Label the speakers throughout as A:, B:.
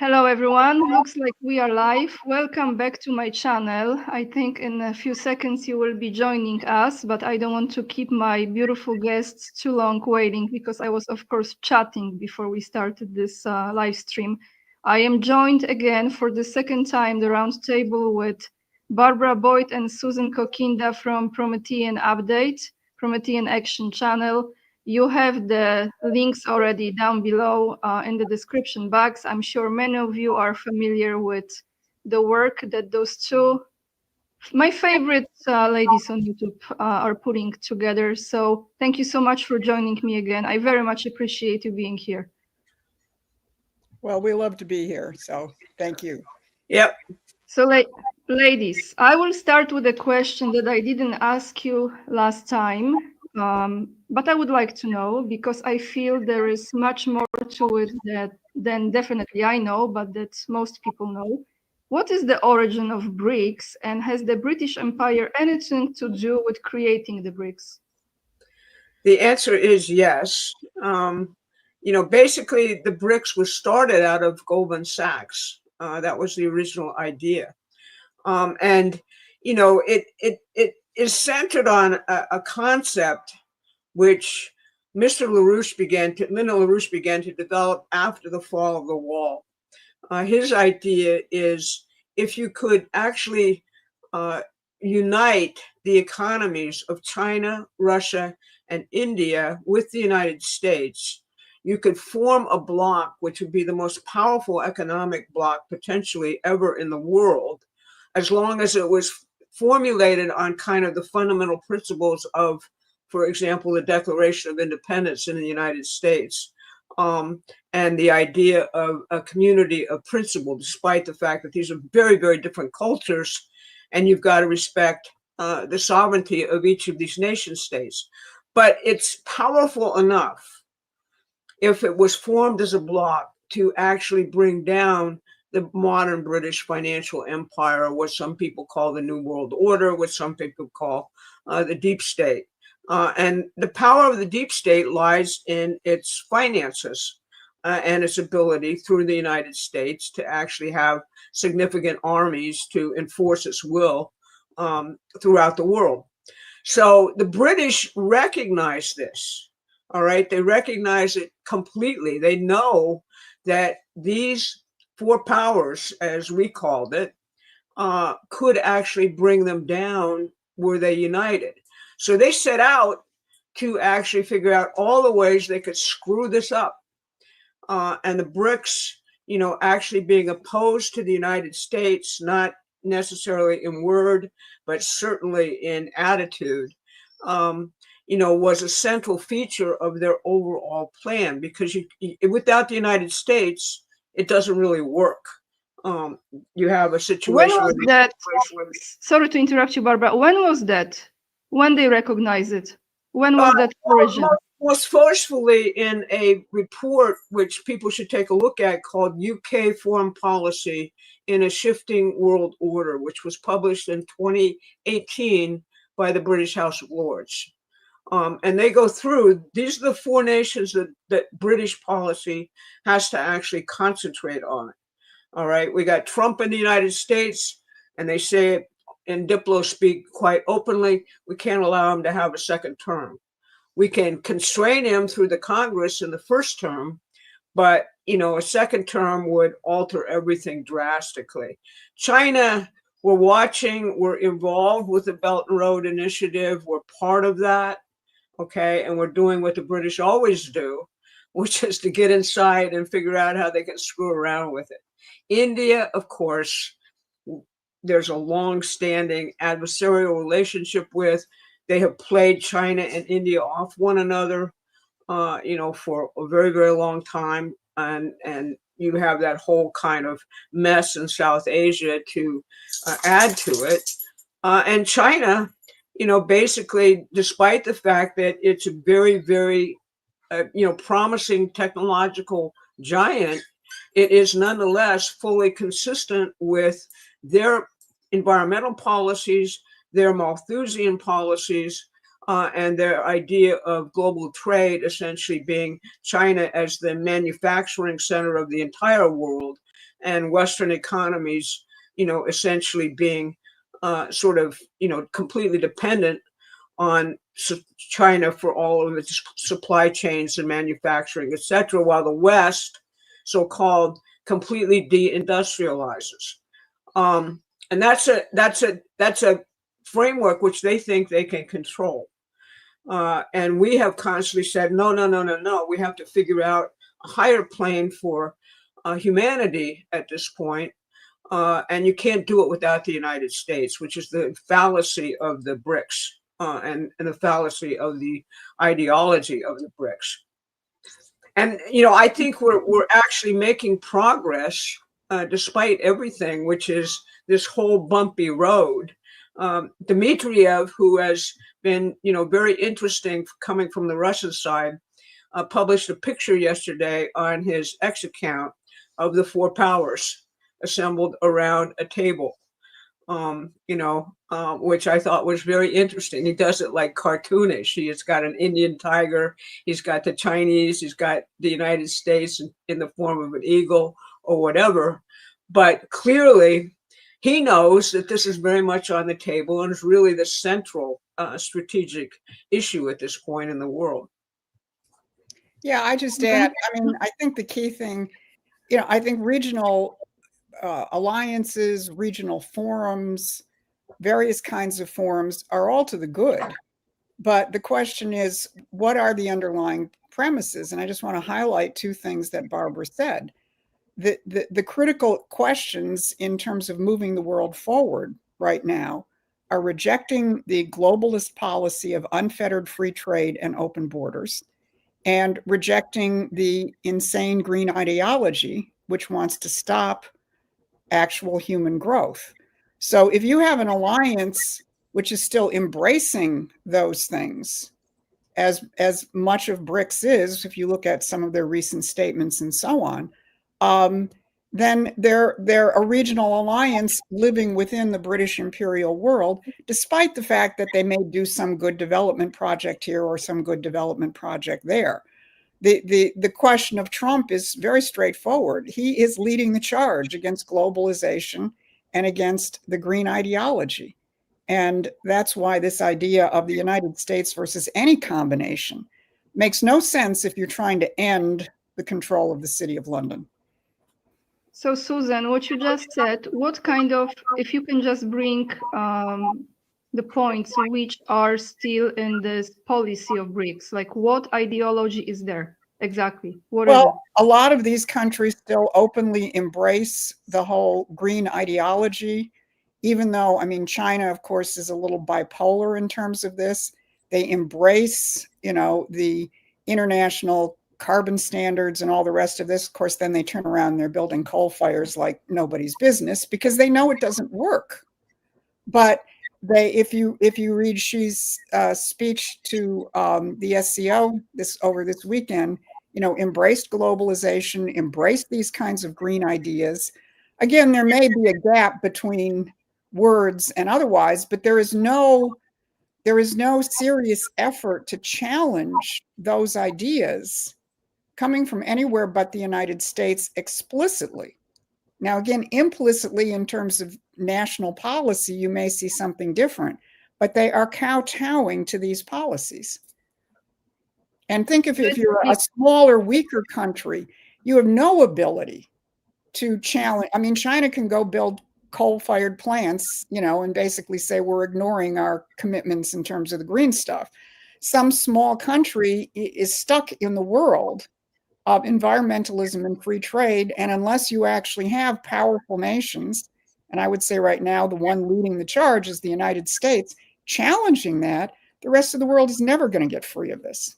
A: Hello everyone, looks like we are live. Welcome back to my channel. I think in a few seconds you will be joining us, but I don't want to keep my beautiful guests too long waiting because I was of course chatting before we started this live stream. I am joined again for the second time the round table with Barbara Boyd and Susan Kokinda from Promethean Update, Promethean Action Channel. You have the links already down below in the description box. I'm sure many of you are familiar with the work that those two, my favorite ladies on YouTube, are putting together. So thank you so much for joining me again. I very much appreciate you being here.
B: Well, we love to be here, so thank you.
C: Yep.
A: So ladies, I will start with a question that I didn't ask you last time. But I would like to know, because I feel there is much more to it than definitely I know, but that most people know. What is the origin of BRICS, and has the British Empire anything to do with creating the BRICS?
C: The answer is yes. Basically the BRICS was started out of Goldman Sachs. That was the original idea. It is centered on a concept which Mr. Lyndon LaRouche began to develop after the fall of the wall. His idea is if you could actually unite the economies of China, Russia, and India with the United States, you could form a bloc which would be the most powerful economic bloc potentially ever in the world, as long as it was formulated on kind of the fundamental principles of, for example, the Declaration of Independence in the United States, and the idea of a community of principle, despite the fact that these are very, very different cultures, and you've got to respect the sovereignty of each of these nation states. But it's powerful enough, if it was formed as a bloc, to actually bring down the modern British financial empire, or what some people call the New World Order, what some people call the deep state. And the power of the deep state lies in its finances and its ability through the United States to actually have significant armies to enforce its will throughout the world. So the British recognize this, all right? They recognize it completely. They know that these four powers, as we called it, could actually bring them down were they united. So they set out to actually figure out all the ways they could screw this up. And the BRICS, actually being opposed to the United States, not necessarily in word, but certainly in attitude, was a central feature of their overall plan, because without the United States, it doesn't really work. You have a situation
A: when was that? Sorry to interrupt you, Barbara. When was that? When they recognize it? When was that origin?
C: Most forcefully in a report which people should take a look at, called UK Foreign Policy in a Shifting World Order, which was published in 2018 by the British House of Lords. And they go through, these are the four nations that British policy has to actually concentrate on. All right, we got Trump in the United States, and they say it in Diplo speak quite openly, we can't allow him to have a second term. We can constrain him through the Congress in the first term, but a second term would alter everything drastically. China, we're watching, we're involved with the Belt and Road Initiative, we're part of that, okay, and we're doing what the British always do, which is to get inside and figure out how they can screw around with it. India, of course, there's a long-standing adversarial relationship with. They have played China and India off one another, for a very, very long time. And you have that whole kind of mess in South Asia to add to it. And China, basically, despite the fact that it's a very, very, promising technological giant, it is nonetheless fully consistent with their environmental policies, their Malthusian policies, and their idea of global trade essentially being China as the manufacturing center of the entire world, and Western economies, essentially being sort of, completely dependent on China for all of its supply chains and manufacturing, etc., while the West, so-called, completely deindustrializes. And that's a framework which they think they can control. And we have constantly said, no, no, no, no, no. We have to figure out a higher plane for humanity at this point. And you can't do it without the United States, which is the fallacy of the BRICS and the fallacy of the ideology of the BRICS. And, I think we're actually making progress despite everything, which is this whole bumpy road. Dmitriev, who has been, very interesting coming from the Russian side, published a picture yesterday on his X account of the four powers assembled around a table, which I thought was very interesting. He does it like cartoonish. He's got an Indian tiger, he's got the Chinese, he's got the United States in the form of an eagle or whatever. But clearly, he knows that this is very much on the table and is really the central strategic issue at this point in the world.
B: Yeah, I just add, I think the key thing, I think regional alliances, regional forums, various kinds of forums are all to the good. But the question is, what are the underlying premises? And I just want to highlight two things that Barbara said. The critical questions in terms of moving the world forward right now are rejecting the globalist policy of unfettered free trade and open borders, and rejecting the insane green ideology, which wants to stop actual human growth. So if you have an alliance which is still embracing those things, as much of BRICS is, if you look at some of their recent statements and so on, then they're a regional alliance living within the British imperial world, despite the fact that they may do some good development project here or some good development project there. The question of Trump is very straightforward. He is leading the charge against globalization and against the green ideology. And that's why this idea of the United States versus any combination makes no sense if you're trying to end the control of the City of London.
A: So, Susan, what you just said, what kind of, if you can just bring the points which are still in this policy of BRICS, like what ideology is there exactly? What is it?
B: A lot of these countries still openly embrace the whole green ideology, even though, China, of course, is a little bipolar in terms of this. They embrace, the international carbon standards and all the rest of this. Of course, then they turn around and they're building coal fires like nobody's business because they know it doesn't work. But if you read Xi's speech to the SCO over this weekend, embraced globalization, embraced these kinds of green ideas. Again, there may be a gap between words and otherwise, but there is no serious effort to challenge those ideas coming from anywhere but the United States explicitly. Now, again, implicitly in terms of national policy, you may see something different, but they are kowtowing to these policies. And think if you're a smaller, weaker country, you have no ability to challenge. China can go build coal-fired plants, and basically say we're ignoring our commitments in terms of the green stuff. Some small country is stuck in the world of environmentalism and free trade. And unless you actually have powerful nations, and I would say right now, the one leading the charge is the United States, challenging that, the rest of the world is never going to get free of this.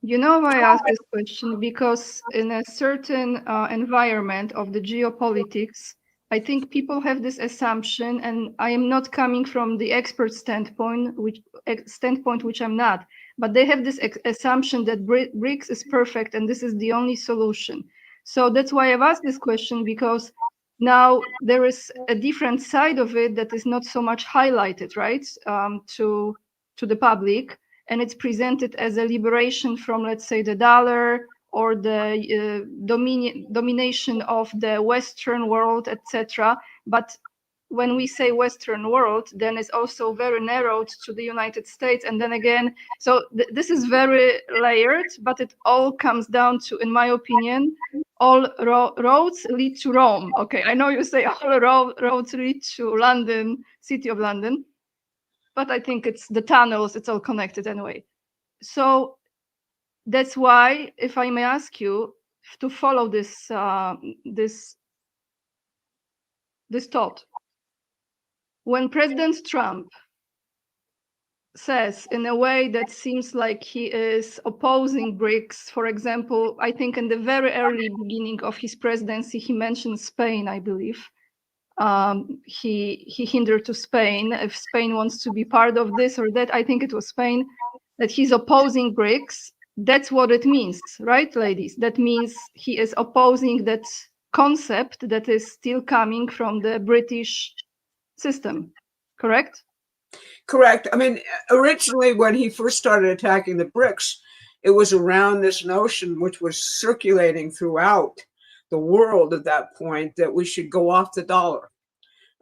A: I ask this question because in a certain environment of the geopolitics, I think people have this assumption, and I am not coming from the expert standpoint, which I'm not, but they have this assumption that BRICS is perfect and this is the only solution. So that's why I've asked this question, because now there is a different side of it that is not so much highlighted, right, to the public. And it's presented as a liberation from, let's say, the dollar, or the domination of the Western world, etc. But when we say Western world, then it's also very narrowed to the United States. And then again, so this is very layered, but it all comes down to, in my opinion, all roads lead to Rome. Okay, I know you say all roads lead to London, city of London, but I think it's the tunnels, it's all connected anyway. So that's why, if I may ask you to follow this thought, when President Trump says in a way that seems like he is opposing BRICS, for example, I think in the very early beginning of his presidency, he mentioned Spain, I believe. He hindered to Spain, if Spain wants to be part of this or that, I think it was Spain, that he's opposing BRICS. That's what it means, right, ladies? That means he is opposing that concept that is still coming from the British system, correct?
C: Correct. I mean, originally when he first started attacking the BRICS, it was around this notion, which was circulating throughout the world at that point, that we should go off the dollar.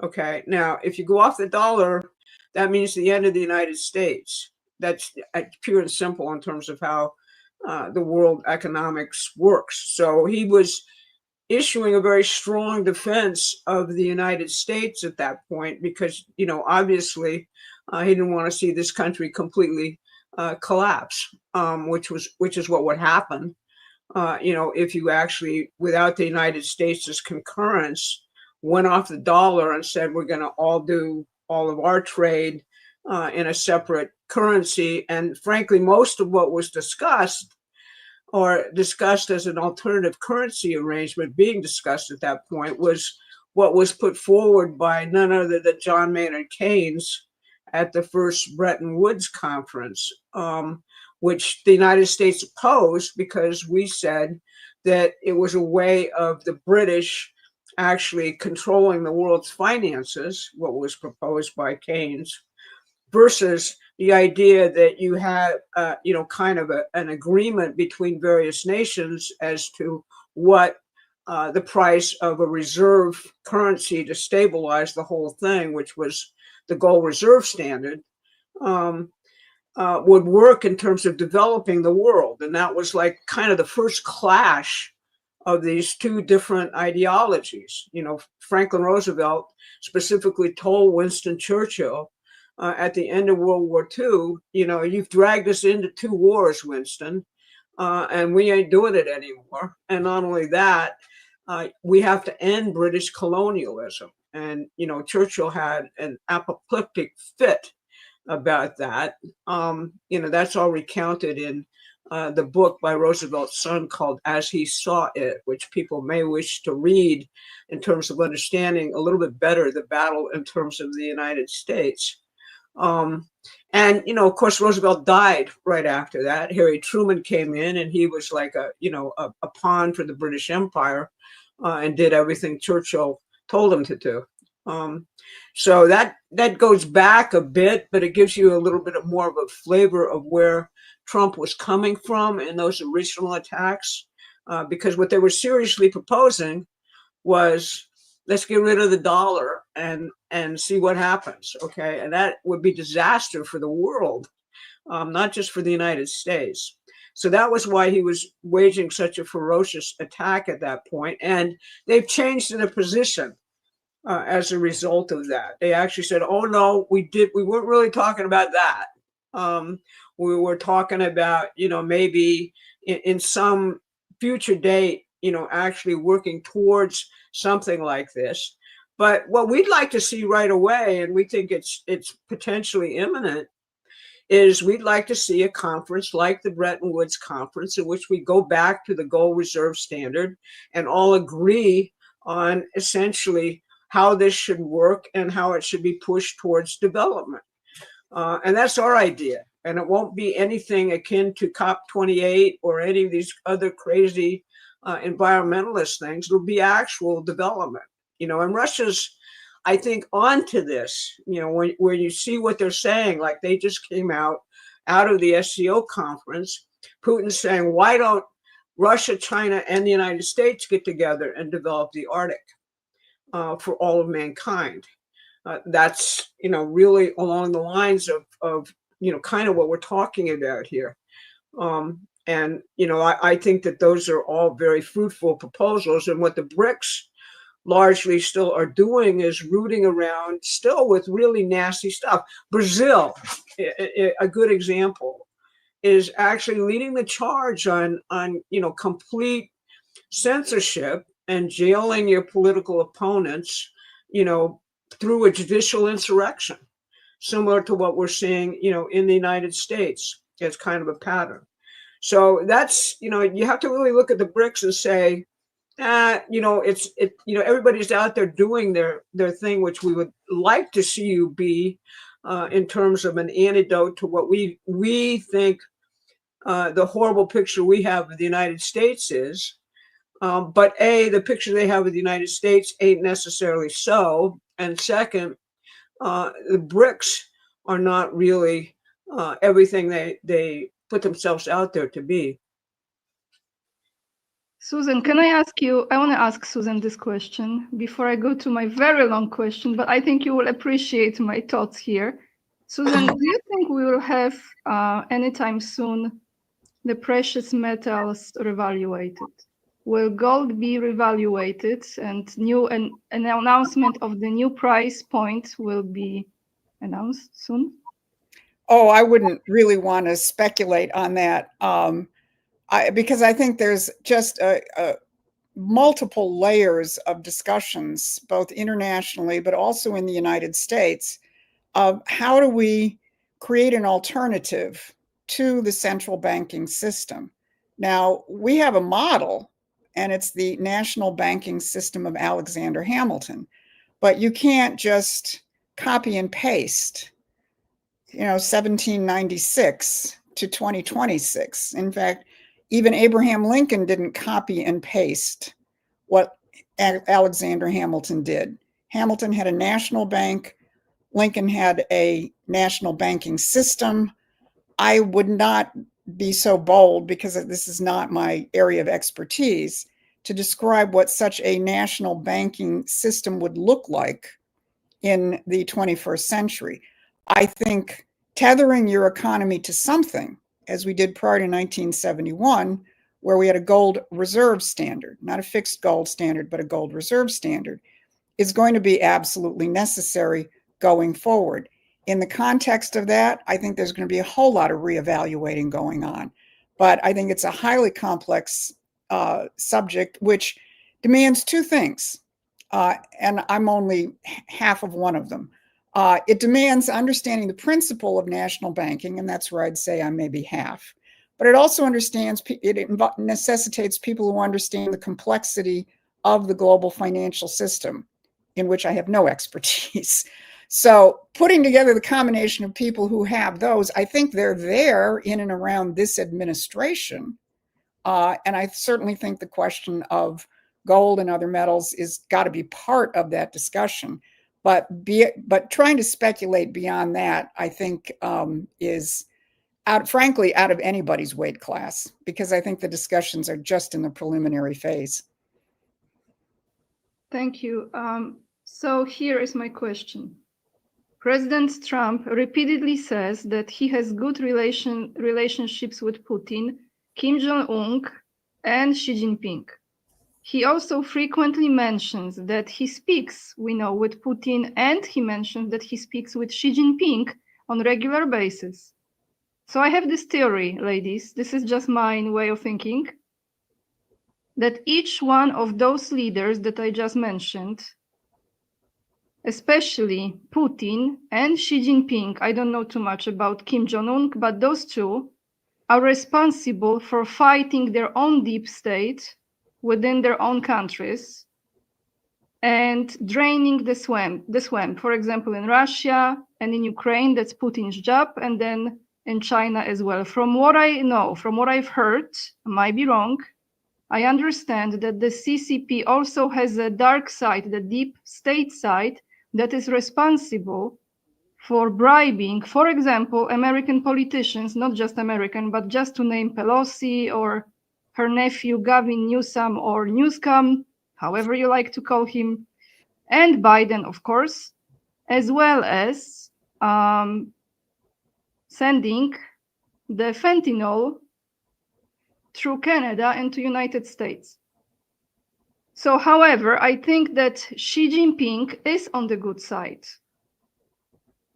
C: Okay. Now, if you go off the dollar, that means the end of the United States. That's pure and simple in terms of how the world economics works. So he was issuing a very strong defense of the United States at that point, because, you know, obviously he didn't want to see this country completely collapse, which is what would happen. You know, if you actually, without the United States' concurrence, went off the dollar and said, we're going to all do all of our trade in a separate currency. And frankly, most of what was discussed as an alternative currency arrangement being discussed at that point was what was put forward by none other than John Maynard Keynes at the first Bretton Woods conference, which the United States opposed because we said that it was a way of the British actually controlling the world's finances, what was proposed by Keynes, versus the idea that you had, you know, kind of an agreement between various nations as to what the price of a reserve currency to stabilize the whole thing, which was the gold reserve standard, would work in terms of developing the world. And that was like kind of the first clash of these two different ideologies. You know, Franklin Roosevelt specifically told Winston Churchill at the end of World War II, you know, you've dragged us into 2 wars, Winston, and we ain't doing it anymore. And not only that, we have to end British colonialism. And, you know, Churchill had an apoplectic fit about that. You know, that's all recounted in the book by Roosevelt's son called As He Saw It, which people may wish to read in terms of understanding a little bit better the battle in terms of the United States. And, you know, of course, Roosevelt died right after that. Harry Truman came in and he was like a pawn for the British Empire and did everything Churchill told him to do. So that goes back a bit, but it gives you a little bit of more of a flavor of where Trump was coming from in those original attacks, because what they were seriously proposing was, let's get rid of the dollar and see what happens. Okay. And that would be disaster for the world, not just for the United States. So that was why he was waging such a ferocious attack at that point. And they've changed in a position as a result of that. They actually said, oh no, we weren't really talking about that. We were talking about, you know, maybe in some future date, you know, actually working towards something like this. But what we'd like to see right away, and we think it's potentially imminent, is we'd like to see a conference like the Bretton Woods Conference in which we go back to the gold reserve standard and all agree on essentially how this should work and how it should be pushed towards development. And that's our idea. And it won't be anything akin to COP28 or any of these other crazy environmentalist things. It'll be actual development, you know, and Russia's, I think, onto this, you know, where you see what they're saying, like they just came out of the SCO conference, Putin's saying, why don't Russia, China, and the United States get together and develop the Arctic for all of mankind. That's, really along the lines of kind of what we're talking about here. And, I think that those are all very fruitful proposals. And what the BRICS largely still are doing is rooting around still with really nasty stuff. Brazil, a good example, is actually leading the charge on complete censorship and jailing your political opponents, through a judicial insurrection, similar to what we're seeing, in the United States. It's kind of a pattern. So that's, you have to really look at the BRICS and say, everybody's out there doing their thing, which we would like to see you be, in terms of an antidote to what we think the horrible picture we have of the United States is. But the picture they have of the United States ain't necessarily so. And second, the BRICS are not really everything they put themselves out there to be.
A: Susan, can I ask you, I want to ask Susan this question before I go to my very long question, but I think you will appreciate my thoughts here. Susan, do you think we will have anytime soon the precious metals revaluated? Will gold be revaluated and an announcement of the new price point will be announced soon?
B: Oh, I wouldn't really want to speculate on that. Because I think there's just multiple layers of discussions, both internationally, but also in the United States, of how do we create an alternative to the central banking system. Now, we have a model, and it's the national banking system of Alexander Hamilton, but you can't just copy and paste, 1796 to 2026. In fact, even Abraham Lincoln didn't copy and paste what Alexander Hamilton did. Hamilton had a national bank. Lincoln had a national banking system. I would not be so bold, because this is not my area of expertise, to describe what such a national banking system would look like in the 21st century. I think tethering your economy to something, as we did prior to 1971, where we had a gold reserve standard, not a fixed gold standard, but a gold reserve standard, is going to be absolutely necessary going forward. In the context of that, I think there's going to be a whole lot of reevaluating going on. But I think it's a highly complex subject, which demands two things. And I'm only half of one of them. It demands understanding the principle of national banking, and that's where I'd say I'm maybe half. But it also necessitates people who understand the complexity of the global financial system, in which I have no expertise. So putting together the combination of people who have those, I think they're there in and around this administration. And I certainly think the question of gold and other metals is got to be part of that discussion. But trying to speculate beyond that, I think, is frankly out of anybody's weight class, because I think the discussions are just in the preliminary phase.
A: Thank you. So here is my question. President Trump repeatedly says that he has good relationships with Putin, Kim Jong-un, and Xi Jinping. He also frequently mentions that he speaks, we know, with Putin, and he mentioned that he speaks with Xi Jinping on a regular basis. So I have this theory, ladies, this is just my way of thinking, that each one of those leaders that I just mentioned, especially Putin and Xi Jinping, I don't know too much about Kim Jong-un, but those two are responsible for fighting their own deep state within their own countries and draining the swamp. For example, in Russia and in Ukraine, that's Putin's job, and then in China as well. From what I know, from what I've heard, I might be wrong, I understand that the CCP also has a dark side, the deep state side, that is responsible for bribing, for example, American politicians, not just American, but just to name Pelosi or her nephew Gavin Newsom, or Newscom, however you like to call him, and Biden, of course, as well as sending the fentanyl through Canada into United States. So, however, I think that Xi Jinping is on the good side.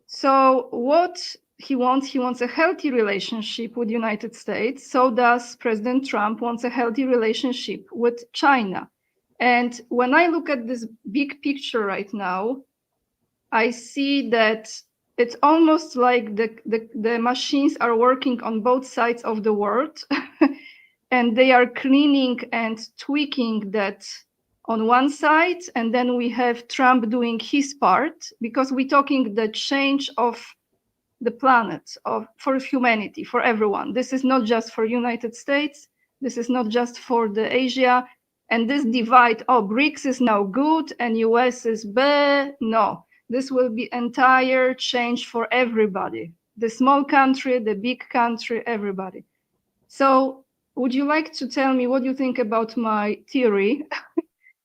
A: So what he wants a healthy relationship with the United States. So does President Trump wants a healthy relationship with China. And when I look at this big picture right now, I see that it's almost like the machines are working on both sides of the world and they are cleaning and tweaking that on one side, and then we have Trump doing his part, because we're talking the change of the planet for humanity, for everyone. This is not just for United States. This is not just for the Asia. And this divide, oh, BRICS is now good and US is bad. No, this will be entire change for everybody. The small country, the big country, everybody. So would you like to tell me what you think about my theory?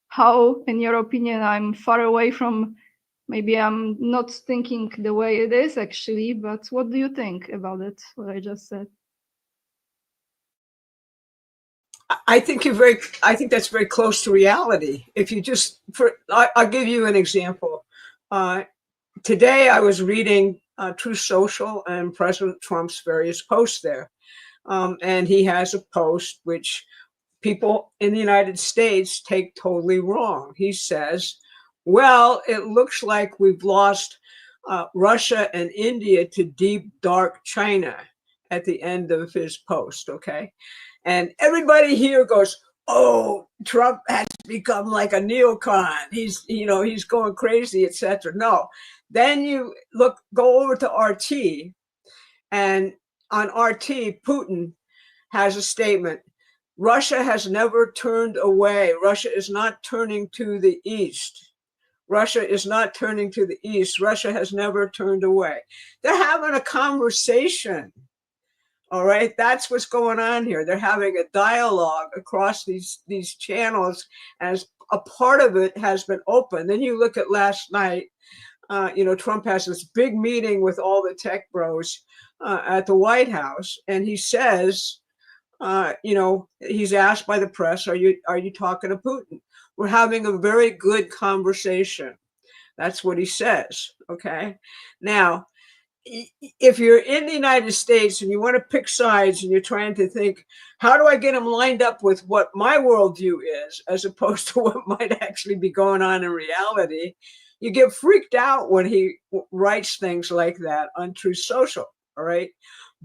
A: How, in your opinion, I'm far away from, maybe I'm not thinking the way it is actually, but what do you think about it, what I just said?
C: I think that's very close to reality. If you just, I'll give you an example. Today I was reading Truth Social and President Trump's various posts there. And he has a post which people in the United States take totally wrong. He says, well, it looks like we've lost Russia and India to deep, dark China at the end of his post, okay? And everybody here goes, oh, Trump has become like a neocon. He's going crazy, etc. No. Then you go over to RT, and on RT, Putin has a statement. Russia has never turned away. Russia is not turning to the east. Russia is not turning to the east. Russia has never turned away. They're having a conversation. All right, that's what's going on here. They're having a dialogue across these channels, as a part of it has been open. Then you look at last night, Trump has this big meeting with all the tech bros at the White House, and he says, he's asked by the press, are you talking to Putin? We're having a very good conversation. That's what he says, okay? Now, if you're in the United States and you want to pick sides and you're trying to think, how do I get them lined up with what my worldview is, as opposed to what might actually be going on in reality, you get freaked out when he writes things like that on Truth Social, all right?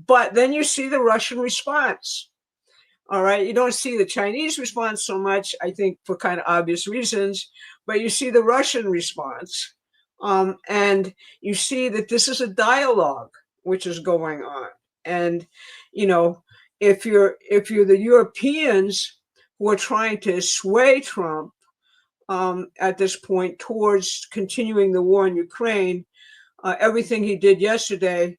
C: But then you see the Russian response, all right? You don't see the Chinese response so much, I think, for kind of obvious reasons, but you see the Russian response. And you see that this is a dialogue which is going on. And, if you're the Europeans who are trying to sway Trump at this point towards continuing the war in Ukraine, everything he did yesterday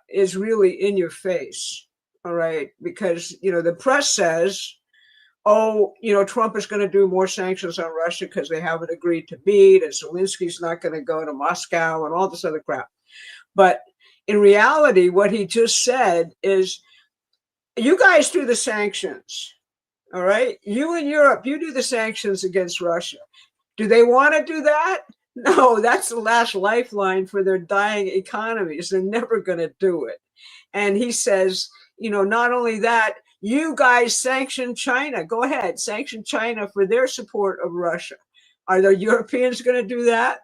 C: is really in your face. All right. Because, the press says, oh, Trump is going to do more sanctions on Russia because they haven't agreed to meet, and Zelensky's not going to go to Moscow and all this other crap. But in reality, what he just said is, you guys do the sanctions, all right? You in Europe, you do the sanctions against Russia. Do they want to do that? No, that's the last lifeline for their dying economies. They're never going to do it. And he says, not only that, you guys sanction China. Go ahead, sanction China for their support of Russia. Are the Europeans going to do that?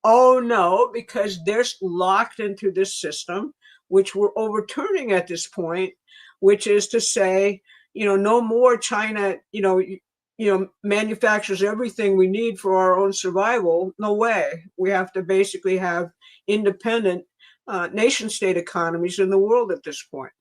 C: Oh, no, because they're locked into this system, which we're overturning at this point, which is to say, no more China, manufactures everything we need for our own survival. No way. We have to basically have independent nation state economies in the world at this point.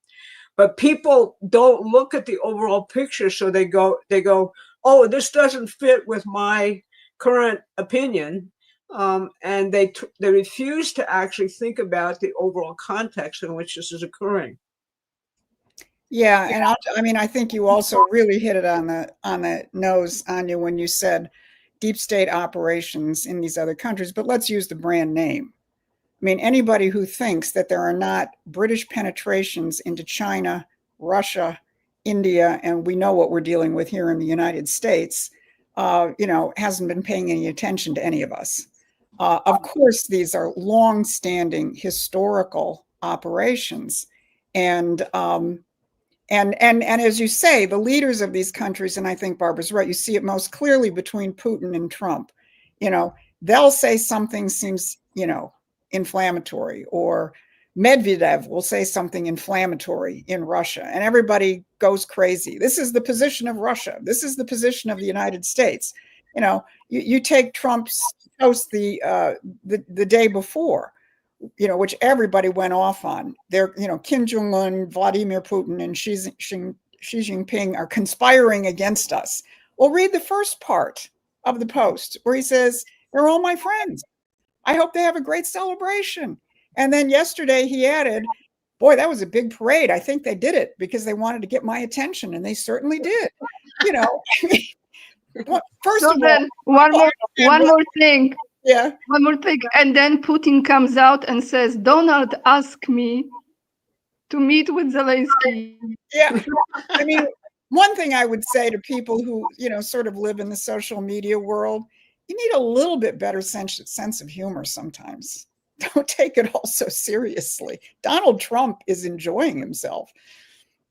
C: But people don't look at the overall picture, so they go, oh, this doesn't fit with my current opinion, and they refuse to actually think about the overall context in which this is occurring.
B: Yeah, and I mean, I think you also really hit it on the nose, Anya, when you said deep state operations in these other countries. But let's use the brand name. I mean, anybody who thinks that there are not British penetrations into China, Russia, India, and we know what we're dealing with here in the United States, hasn't been paying any attention to any of us. Of course, these are long-standing historical operations, and and as you say, the leaders of these countries, and I think Barbara's right, you see it most clearly between Putin and Trump. They'll say something seems, inflammatory, or Medvedev will say something inflammatory in Russia, and everybody goes crazy. This is the position of Russia. This is the position of the United States. You take Trump's post the day before, which everybody went off on. They're, Kim Jong-un, Vladimir Putin, and Xi Jinping are conspiring against us. Well, read the first part of the post where he says, they're all my friends. I hope they have a great celebration. And then yesterday he added, boy, that was a big parade. I think they did it because they wanted to get my attention, and they certainly did. First
A: So
B: of
A: then
B: all,
A: one more thing.
B: Yeah.
A: One more thing. And then Putin comes out and says, Donald asked me to meet with Zelensky.
B: Yeah. I mean, one thing I would say to people who, sort of live in the social media world, you need a little bit better sense of humor sometimes. Don't take it all so seriously. Donald Trump is enjoying himself.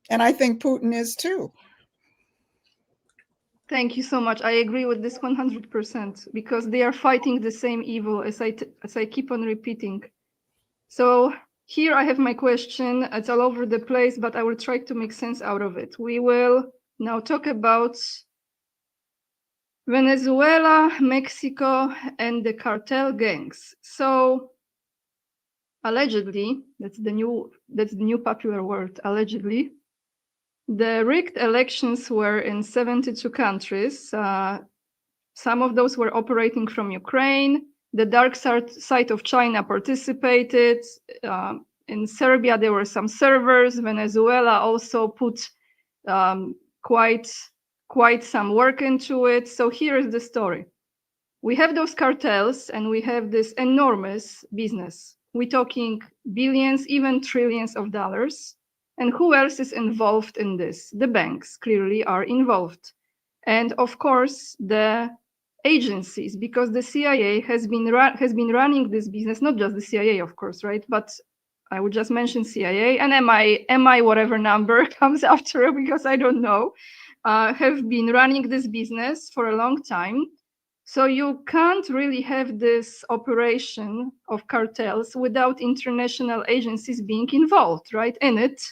B: And I think Putin is too.
A: Thank you so much. I agree with this 100% because they are fighting the same evil, as I keep on repeating. So here I have my question. It's all over the place, but I will try to make sense out of it. We will now talk about Venezuela, Mexico, and the cartel gangs. So allegedly, that's the new popular word, allegedly. The rigged elections were in 72 countries. Some of those were operating from Ukraine. The dark side of China participated. In Serbia, there were some servers. Venezuela also put quite some work into it. So here is the story. We have those cartels, and we have this enormous business. We're talking billions, even trillions of dollars. And who else is involved in this? The banks clearly are involved. And of course, the agencies, because the CIA has been running this business, not just the CIA, of course, right? But I would just mention CIA and MI, whatever number comes after, because I don't know, have been running this business for a long time. So you can't really have this operation of cartels without international agencies being involved, right? In it.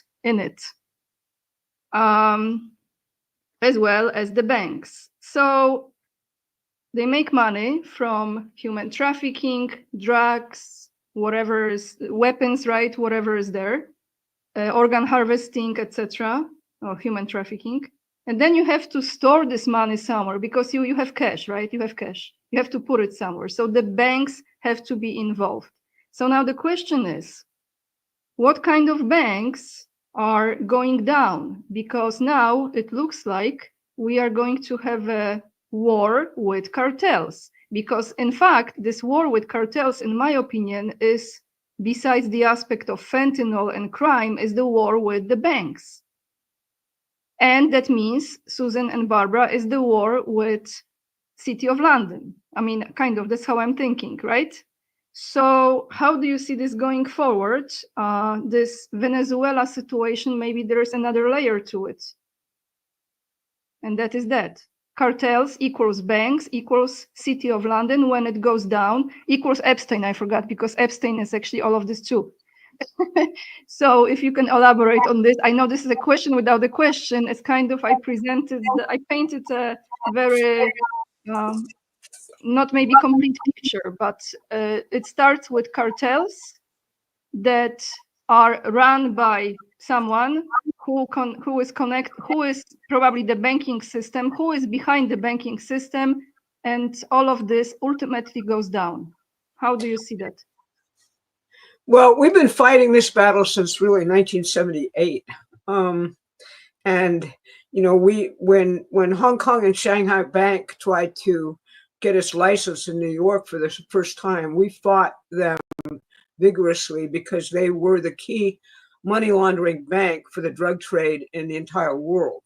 A: As well as the banks. So they make money from human trafficking, drugs, whatever is weapons, right? Whatever is there, organ harvesting, etc., or human trafficking. And then you have to store this money somewhere because you have cash, right? You have cash. You have to put it somewhere. So the banks have to be involved. So now the question is, what kind of banks are going down? Because now it looks like we are going to have a war with cartels. Because in fact, this war with cartels, in my opinion, is, besides the aspect of fentanyl and crime, is the war with the banks. And that means, Susan and Barbara, is the war with City of London. I mean, kind of, that's how I'm thinking, right? So how do you see this going forward? This Venezuela situation, maybe there's another layer to it. And that is that. Cartels equals banks equals City of London. When it goes down, equals Epstein, I forgot, because Epstein is actually all of this too. So if you can elaborate on this. I know this is a question without a question. It's kind of, I painted a very, not maybe complete picture, but it starts with cartels that are run by someone who is probably the banking system, who is behind the banking system, and all of this ultimately goes down. How do you see that?
C: Well, we've been fighting this battle since really 1978. And, you know, when Hong Kong and Shanghai Bank tried to get its license in New York for the first time, we fought them vigorously because they were the key money laundering bank for the drug trade in the entire world.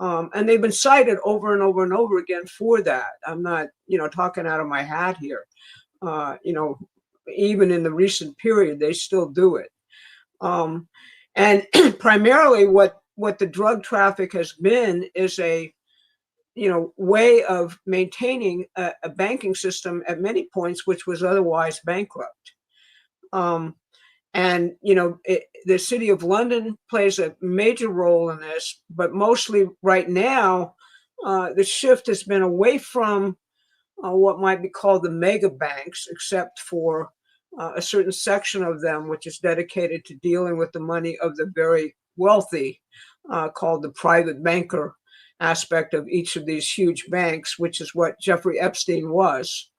C: And they've been cited over and over and over again for that. I'm not, you know, talking out of my hat here. You know, even in the recent period, they still do it. And primarily what the drug traffic has been is a, you know, way of maintaining a banking system at many points, which was otherwise bankrupt. And, you know, the City of London plays a major role in this, but mostly right now, the shift has been away from what might be called the mega banks, except for a certain section of them, which is dedicated to dealing with the money of the very wealthy, called the private banker aspect of each of these huge banks, which is what Jeffrey Epstein was.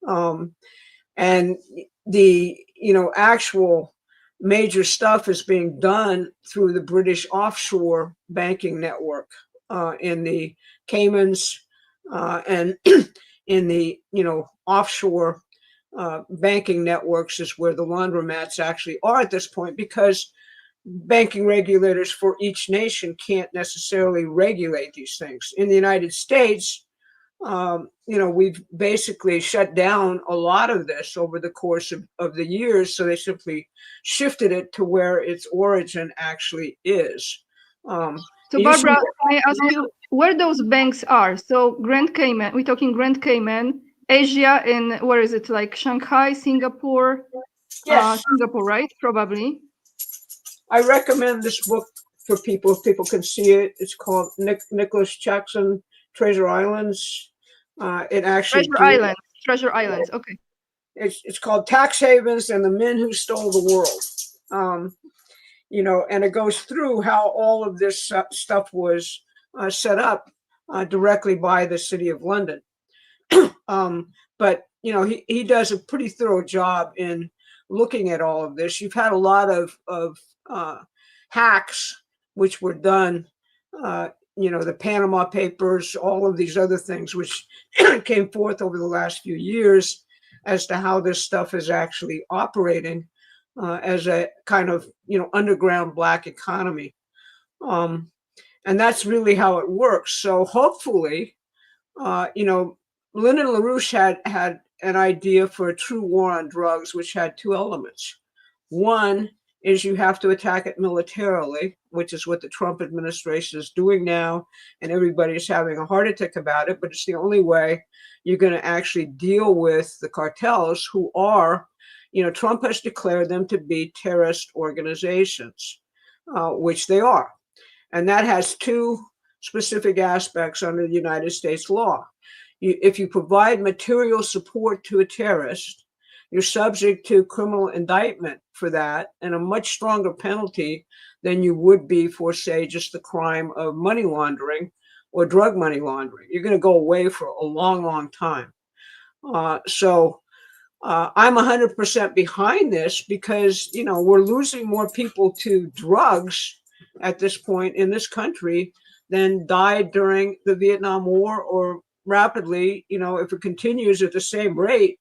C: And the, you know, actual major stuff is being done through the British offshore banking network in the Caymans and in the, you know, offshore banking networks is where the laundromats actually are at this point, because banking regulators for each nation can't necessarily regulate these things. In the United States, you know, we've basically shut down a lot of this over the course of the years. So they simply shifted it to where its origin actually is.
A: So Barbara, can I ask you where those banks are? So Grand Cayman, we're talking Grand Cayman, Asia, in where is it, like Shanghai, Singapore?
C: Yes.
A: Singapore, right? Probably.
C: I recommend this book for people if people can see it. It's called Nicholas Jackson, Treasure Islands. It actually
A: Treasure Islands. Okay.
C: It's called Tax Havens and the Men Who Stole the World. You know, and it goes through how all of this stuff was set up directly by the City of London. But you know, he does a pretty thorough job in looking at all of this. You've had a lot of hacks which were done. You know, the Panama Papers, all of these other things which came forth over the last few years as to how this stuff is actually operating as a kind of, you know, underground black economy. And that's really how it works. So hopefully, you know, Lyndon LaRouche had an idea for a true war on drugs, which had two elements. One is you have to attack it militarily, which is what the Trump administration is doing now, and everybody's having a heart attack about it, but it's the only way you're going to actually deal with the cartels, who are, you know, Trump has declared them to be terrorist organizations, which they are. And that has two specific aspects under the United States law. If you provide material support to a terrorist, you're subject to criminal indictment for that, and a much stronger penalty than you would be for, say, just the crime of money laundering or drug money laundering. You're going to go away for a long, long time. So I'm 100% behind this because, you know, we're losing more people to drugs at this point in this country than died during the Vietnam War, or rapidly, you know, if it continues at the same rate,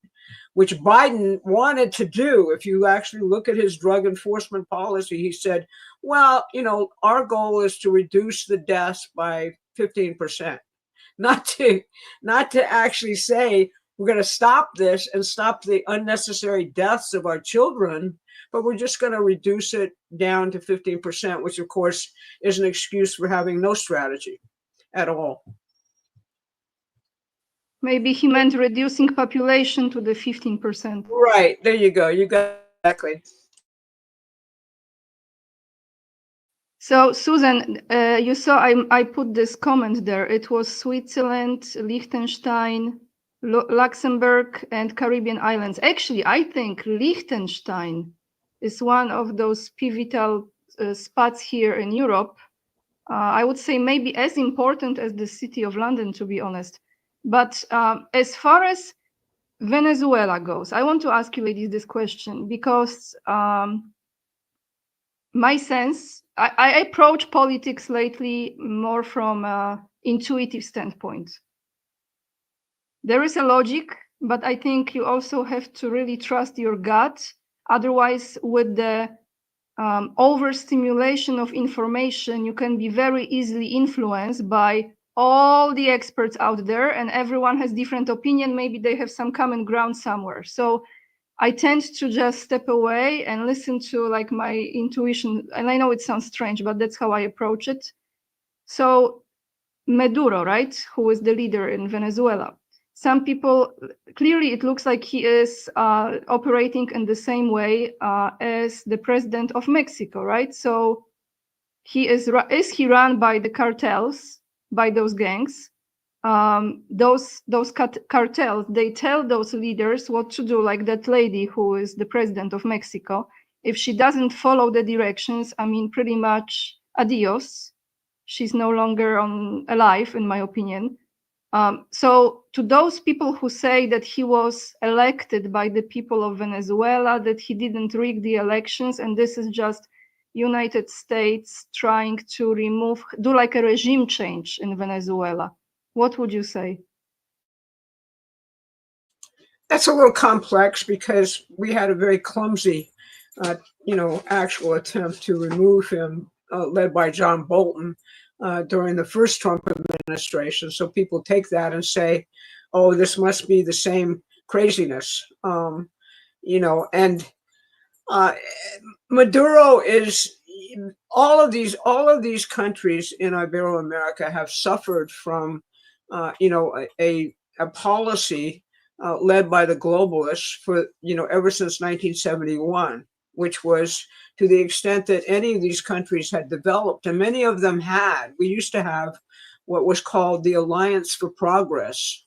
C: which Biden wanted to do. If you actually look at his drug enforcement policy, he said, well, you know, our goal is to reduce the deaths by 15%, not to actually say we're going to stop this and stop the unnecessary deaths of our children, but we're just going to reduce it down to 15%, which of course is an excuse for having no strategy at all.
A: Maybe he meant reducing population to the 15%.
C: Right, there you go. You got it exactly.
A: So Susan, you saw I put this comment there. It was Switzerland, Liechtenstein, Luxembourg, and Caribbean islands. Actually, I think Liechtenstein is one of those pivotal spots here in Europe. I would say maybe as important as the City of London, to be honest. But as far as Venezuela goes, I want to ask you ladies this question because my sense, I approach politics lately more from an intuitive standpoint. There is a logic, but I think you also have to really trust your gut. Otherwise, with the overstimulation of information, you can be very easily influenced by all the experts out there, and everyone has different opinion. Maybe they have some common ground somewhere. So I tend to just step away and listen to like my intuition. And I know it sounds strange, but that's how I approach it. So Maduro, right, who is the leader in Venezuela. Some people, clearly it looks like he is operating in the same way as the president of Mexico, right? So is he run by the cartels, by those gangs? Those cartels, they tell those leaders what to do, like that lady who is the president of Mexico. If she doesn't follow the directions, I mean, pretty much adios. She's no longer alive, in my opinion. So to those people who say that he was elected by the people of Venezuela, that he didn't rig the elections, and this is just United States trying to do like a regime change in Venezuela, what would you say?
C: That's a little complex because we had a very clumsy, actual attempt to remove him, led by John Bolton, during the first Trump administration. So people take that and say, oh, this must be the same craziness, and Maduro is, all of these countries in Ibero-America have suffered from, a policy led by the globalists for, ever since 1971, which was to the extent that any of these countries had developed, and many of them had. We used to have what was called the Alliance for Progress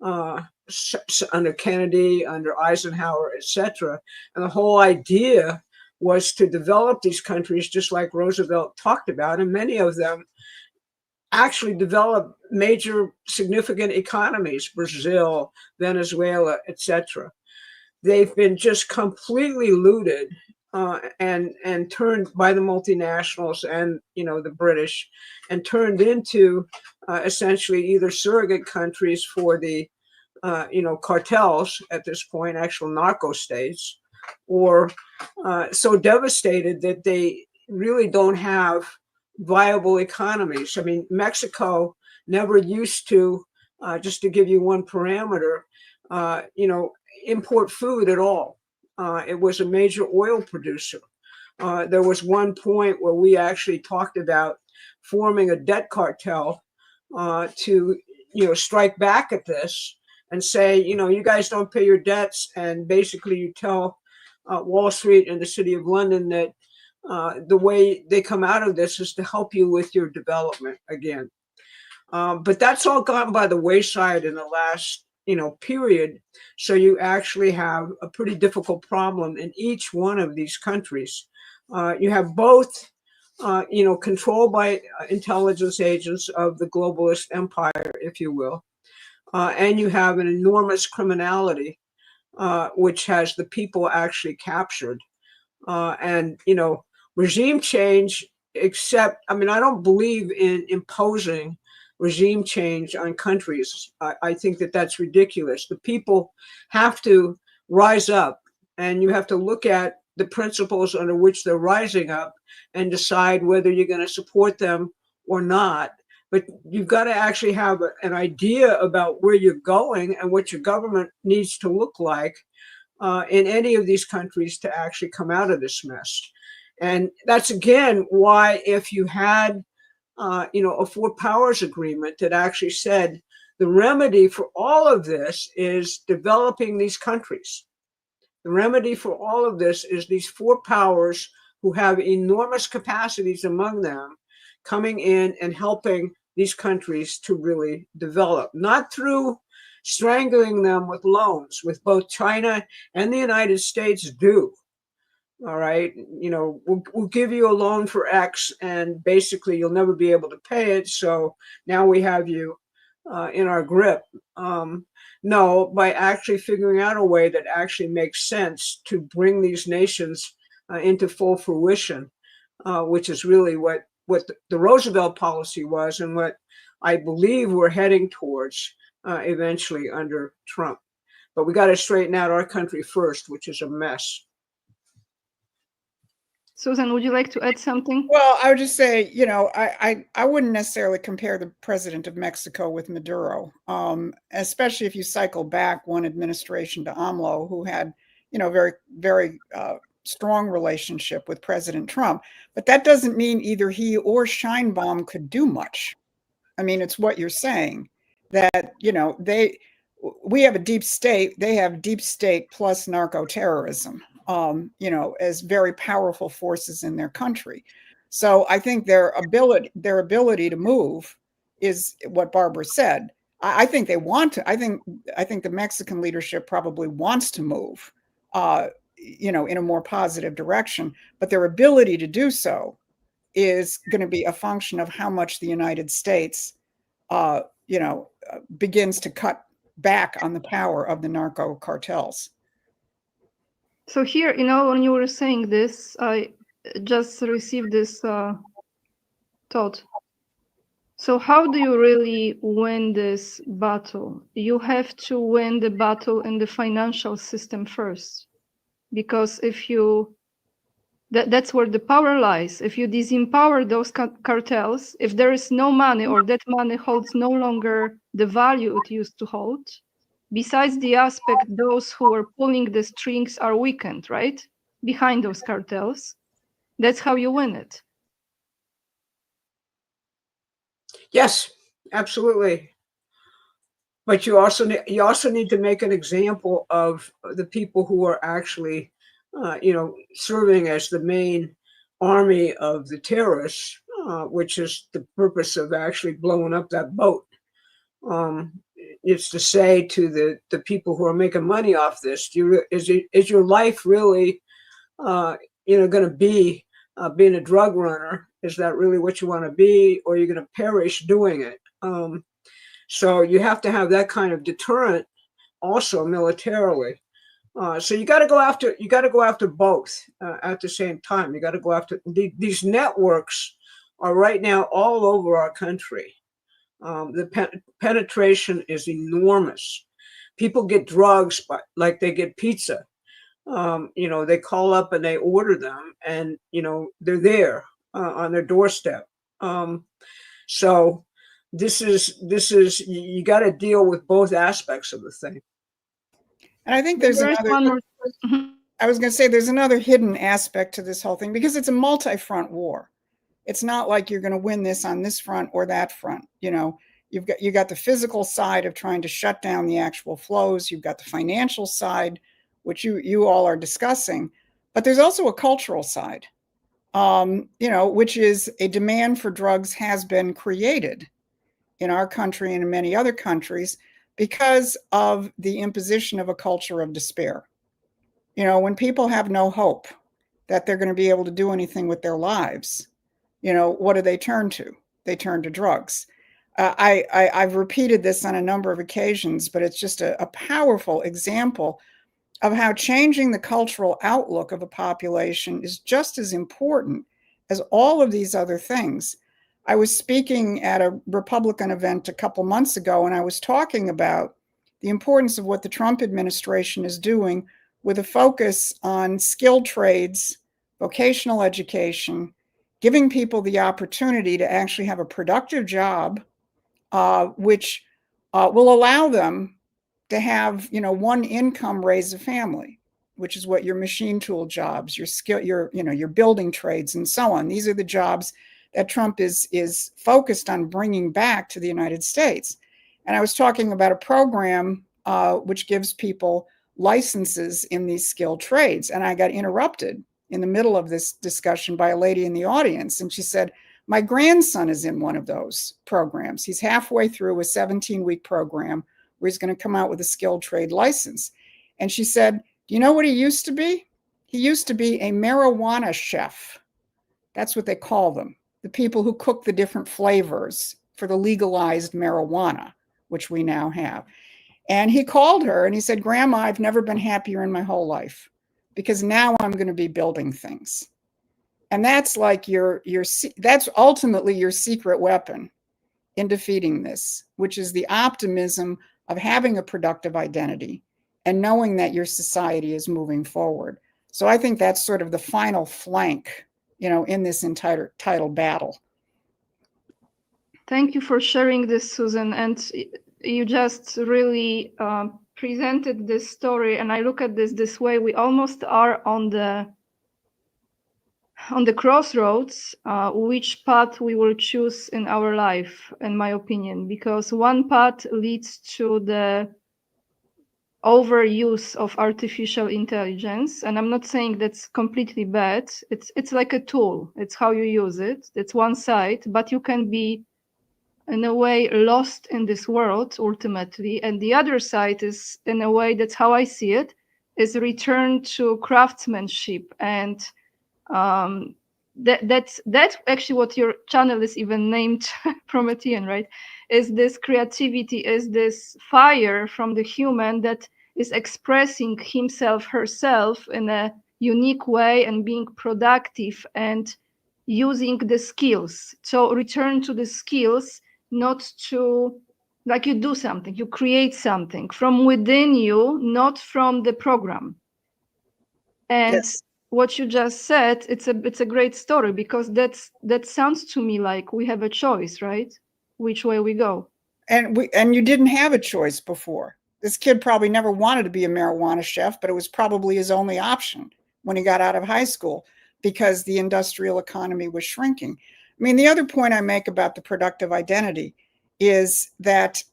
C: under Kennedy, under Eisenhower, etc. And the whole idea was to develop these countries just like Roosevelt talked about, and many of them actually developed major significant economies, Brazil, Venezuela, etc. They've been just completely looted and turned by the multinationals and the British, and turned into essentially either surrogate countries for the cartels at this point, actual narco states, or so devastated that they really don't have viable economies. I mean, Mexico never used to, just to give you one parameter, import food at all. It was a major oil producer. There was one point where we actually talked about forming a debt cartel to, strike back at this and say, you guys don't pay your debts, and basically you tell Wall Street and the City of London that the way they come out of this is to help you with your development again. But that's all gone by the wayside in the last, period. So you actually have a pretty difficult problem in each one of these countries. You have both, controlled by intelligence agents of the globalist empire, if you will, and you have an enormous criminality, which has the people actually captured. And, regime change, I don't believe in imposing regime change on countries. I think that that's ridiculous. The people have to rise up, and you have to look at the principles under which they're rising up and decide whether you're going to support them or not. But you've got to actually have an idea about where you're going and what your government needs to look like in any of these countries to actually come out of this mess. And that's, again, why if you had, a four powers agreement that actually said the remedy for all of this is developing these countries. The remedy for all of this is these four powers who have enormous capacities among them coming in and helping these countries to really develop, not through strangling them with loans, with both China and the United States do. All right, we'll give you a loan for X, and basically you'll never be able to pay it. So now we have you in our grip. No, by actually figuring out a way that actually makes sense to bring these nations into full fruition, which is really what the Roosevelt policy was and what I believe we're heading towards eventually under Trump. But we got to straighten out our country first, which is a mess.
A: Susan, would you like to add something?
B: Well, I would just say, you know, I wouldn't necessarily compare the president of Mexico with Maduro, especially if you cycle back one administration to AMLO, who had, you know, very strong relationship with President Trump. But that doesn't mean either he or Scheinbaum could do much. I mean, it's what you're saying that, you know, we have a deep state, they have deep state plus narco terrorism, you know, as very powerful forces in their country. So I think their ability to move is what Barbara said. I think they want to. I think the Mexican leadership probably wants to move, you know, in a more positive direction. But their ability to do so is going to be a function of how much the United States, you know, begins to cut back on the power of the narco cartels.
A: So here, you know, when you were saying this, I just received this thought. So how do you really win this battle? You have to win the battle in the financial system first, because if you, that's where the power lies. If you disempower those cartels, if there is no money or that money holds no longer the value it used to hold, besides the aspect those who are pulling the strings are weakened, right? Behind those cartels. That's how you win it.
C: Yes, absolutely. But you also need to make an example of the people who are actually, you know, serving as the main army of the terrorists, which is the purpose of actually blowing up that boat. It's to say to the people who are making money off this, is your life really, you know, going to be being a drug runner? Is that really what you want to be, or are you going to perish doing it? So you have to have that kind of deterrent also militarily. So you got to go after both at the same time. You got to go after these networks are right now all over our country. The penetration is enormous. People get drugs like they get pizza. You know, they call up and they order them, and you know they're there on their doorstep. So this is you got to deal with both aspects of the thing.
B: And I think there's another. I was going to say there's another hidden aspect to this whole thing, because it's a multi-front war. It's not like you're going to win this on this front or that front. You know, you got the physical side of trying to shut down the actual flows. You've got the financial side, which you all are discussing, but there's also a cultural side, you know, which is a demand for drugs has been created in our country and in many other countries because of the imposition of a culture of despair. You know, when people have no hope that they're going to be able to do anything with their lives, you know, what do they turn to? They turn to drugs. I've repeated this on a number of occasions, but it's just a powerful example of how changing the cultural outlook of a population is just as important as all of these other things. I was speaking at a Republican event a couple months ago, and I was talking about the importance of what the Trump administration is doing with a focus on skilled trades, vocational education, giving people the opportunity to actually have a productive job, which will allow them to have, you know, one income raise a family, which is what your machine tool jobs, your skill, your building trades and so on. These are the jobs that Trump is focused on bringing back to the United States. And I was talking about a program which gives people licenses in these skilled trades. And I got interrupted in the middle of this discussion by a lady in the audience. And she said, my grandson is in one of those programs. He's halfway through a 17-week program where he's going to come out with a skilled trade license. And she said, do you know what he used to be? He used to be a marijuana chef. That's what they call them, the people who cook the different flavors for the legalized marijuana, which we now have. And he called her and he said, Grandma, I've never been happier in my whole life because now I'm going to be building things. And that's like that's ultimately your secret weapon in defeating this, which is the optimism of having a productive identity and knowing that your society is moving forward. So I think that's sort of the final flank, in this entire title battle.
A: Thank you for sharing this, Susan. And you just really presented this story. And I look at this way. We almost are on the crossroads, which path we will choose in our life, in my opinion, because one path leads to the overuse of artificial intelligence. And I'm not saying that's completely bad. It's like a tool. It's how you use it. It's one side, but you can be in a way lost in this world ultimately. And the other side is, in a way, that's how I see it, is return to craftsmanship. And that's actually what your channel is even named, Promethean, right? Is this creativity, is this fire from the human that is expressing himself, herself in a unique way and being productive and using the skills. So return to the skills, not to, like, you do something, you create something from within you, not from the program. And
B: Yes.
A: what you just said, it's a great story, because that sounds to me like we have a choice, right? Which way we go.
B: And you didn't have a choice before. This kid probably never wanted to be a marijuana chef, but it was probably his only option when he got out of high school, because the industrial economy was shrinking. I mean, the other point I make about the productive identity is that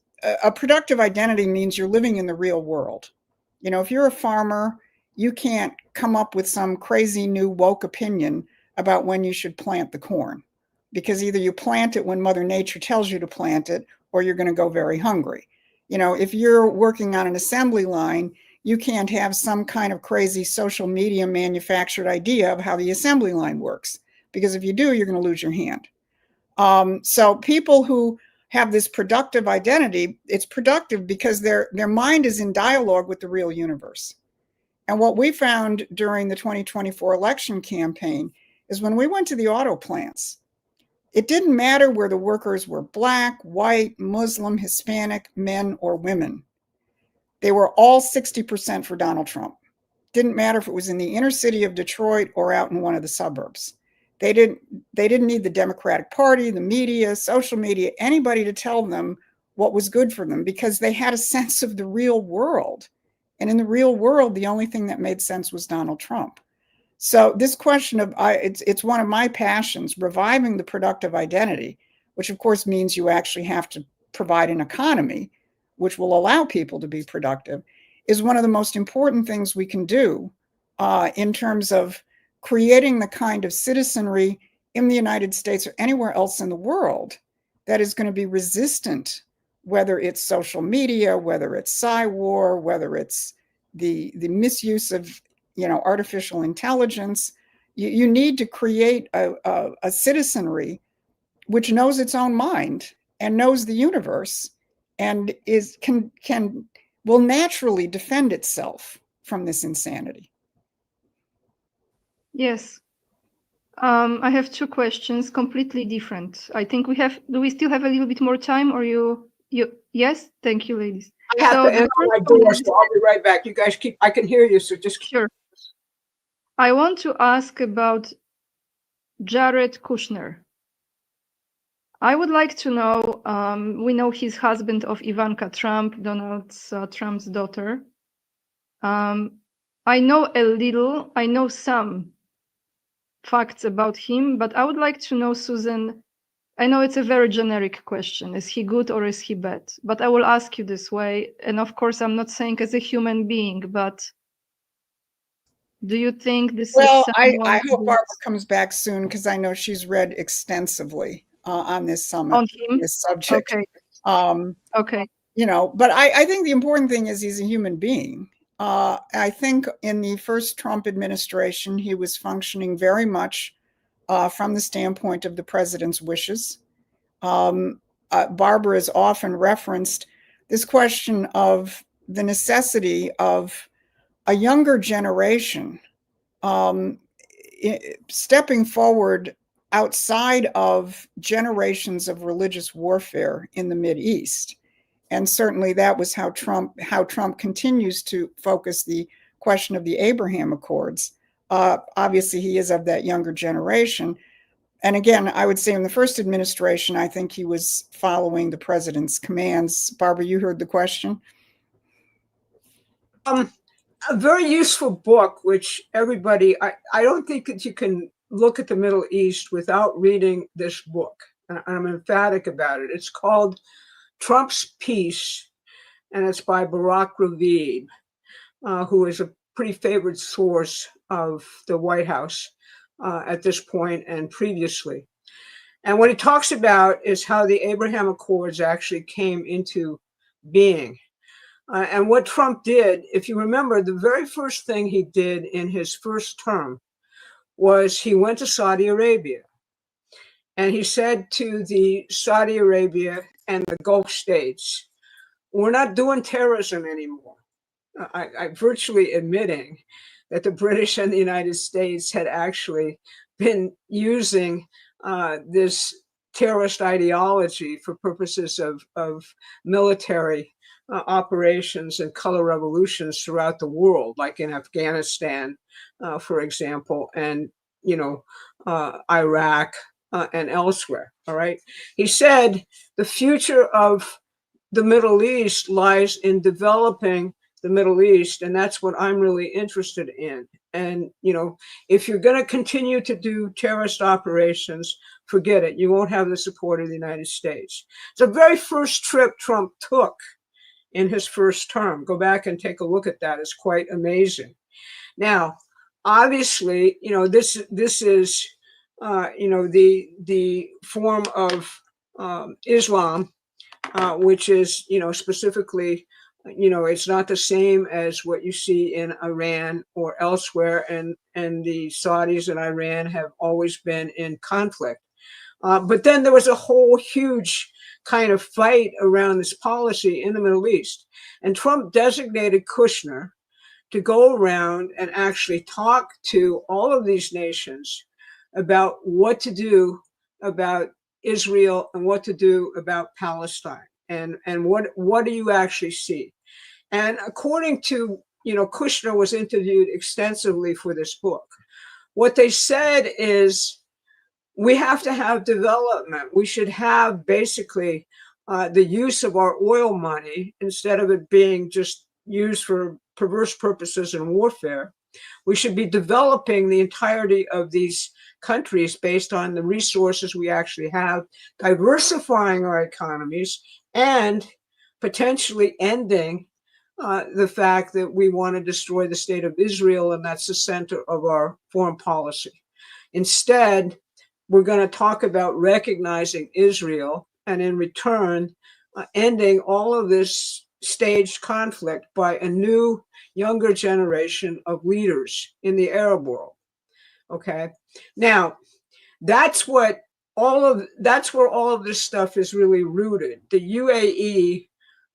B: a productive identity means you're living in the real world. If you're a farmer, you can't come up with some crazy new woke opinion about when you should plant the corn, because either you plant it when Mother Nature tells you to plant it, or you're going to go very hungry. If you're working on an assembly line, you can't have some kind of crazy social media manufactured idea of how the assembly line works, because if you do, you're going to lose your hand. So people who have this productive identity, it's productive because their mind is in dialogue with the real universe. And what we found during the 2024 election campaign is when we went to the auto plants, it didn't matter where the workers were Black, white, Muslim, Hispanic, men, or women. They were all 60% for Donald Trump. Didn't matter if it was in the inner city of Detroit or out in one of the suburbs. They didn't need the Democratic Party, the media, social media, anybody to tell them what was good for them, because they had a sense of the real world. And in the real world, the only thing that made sense was Donald Trump. So this question of, it's one of my passions, reviving the productive identity, which of course means you actually have to provide an economy which will allow people to be productive, is one of the most important things we can do in terms of creating the kind of citizenry in the United States or anywhere else in the world that is going to be resistant, whether it's social media, whether it's war, whether it's the misuse of artificial intelligence. You need to create a citizenry which knows its own mind and knows the universe, and will naturally defend itself from this insanity.
A: Yes. I have two questions, completely different. I think do we still have a little bit more time, or you, yes? Thank you, ladies.
C: I have to enter my door, so I'll be right back. You guys I can hear you, so just.
A: Sure. I want to ask about Jared Kushner. I would like to know, we know he's husband of Ivanka Trump, Donald Trump's daughter. I know some facts about him, but I would like to know, Susan, I know it's a very generic question. Is he good or is he bad? But I will ask you this way. And of course, I'm not saying as a human being, but do you think this is someone?
B: I hope Barbara comes back soon, because I know she's read extensively on this summit,
A: on him?
B: this subject.
A: Okay. Okay.
B: But I think the important thing is he's a human being. I think in the first Trump administration, he was functioning very much from the standpoint of the president's wishes. Barbara has often referenced this question of the necessity of a younger generation stepping forward outside of generations of religious warfare in the Mideast. And certainly that was how Trump continues to focus the question of the Abraham Accords. Obviously, he is of that younger generation. And again, I would say in the first administration, I think he was following the president's commands. Barbara, you heard the question?
C: A very useful book, which everybody, I don't think that you can look at the Middle East without reading this book. And I'm emphatic about it. It's called Trump's Peace, and it's by Barack Ravid, who is a pretty favored source of the White House at this point and previously. And what he talks about is how the Abraham Accords actually came into being. And what Trump did, if you remember, the very first thing he did in his first term was he went to Saudi Arabia. And he said to the Saudi Arabia and the Gulf states, we're not doing terrorism anymore. I virtually admitting that the British and the United States had actually been using this terrorist ideology for purposes of military operations and color revolutions throughout the world, like in Afghanistan, for example, and Iraq and elsewhere. All right. He said the future of the Middle East lies in developing the Middle East, and that's what I'm really interested in. And if you're going to continue to do terrorist operations, forget it. You won't have the support of the United States. It's the very first trip Trump took in his first term. Go back and take a look at that. It's quite amazing. Now, obviously, this is the form of Islam, which is specifically, it's not the same as what you see in Iran or elsewhere, and the Saudis and Iran have always been in conflict. But then there was a whole huge kind of fight around this policy in the Middle East. And Trump designated Kushner to go around and actually talk to all of these nations about what to do about Israel and what to do about Palestine. And what do you actually see? And according to, Kushner was interviewed extensively for this book. What they said is, we have to have development. We should have basically the use of our oil money, instead of it being just used for perverse purposes in warfare. We should be developing the entirety of these countries based on the resources we actually have, diversifying our economies, and potentially ending the fact that we want to destroy the state of Israel, and that's the center of our foreign policy. Instead, we're going to talk about recognizing Israel, and in return, ending all of this staged conflict by a new, younger generation of leaders in the Arab world. Okay, now that's where all of this stuff is really rooted. The UAE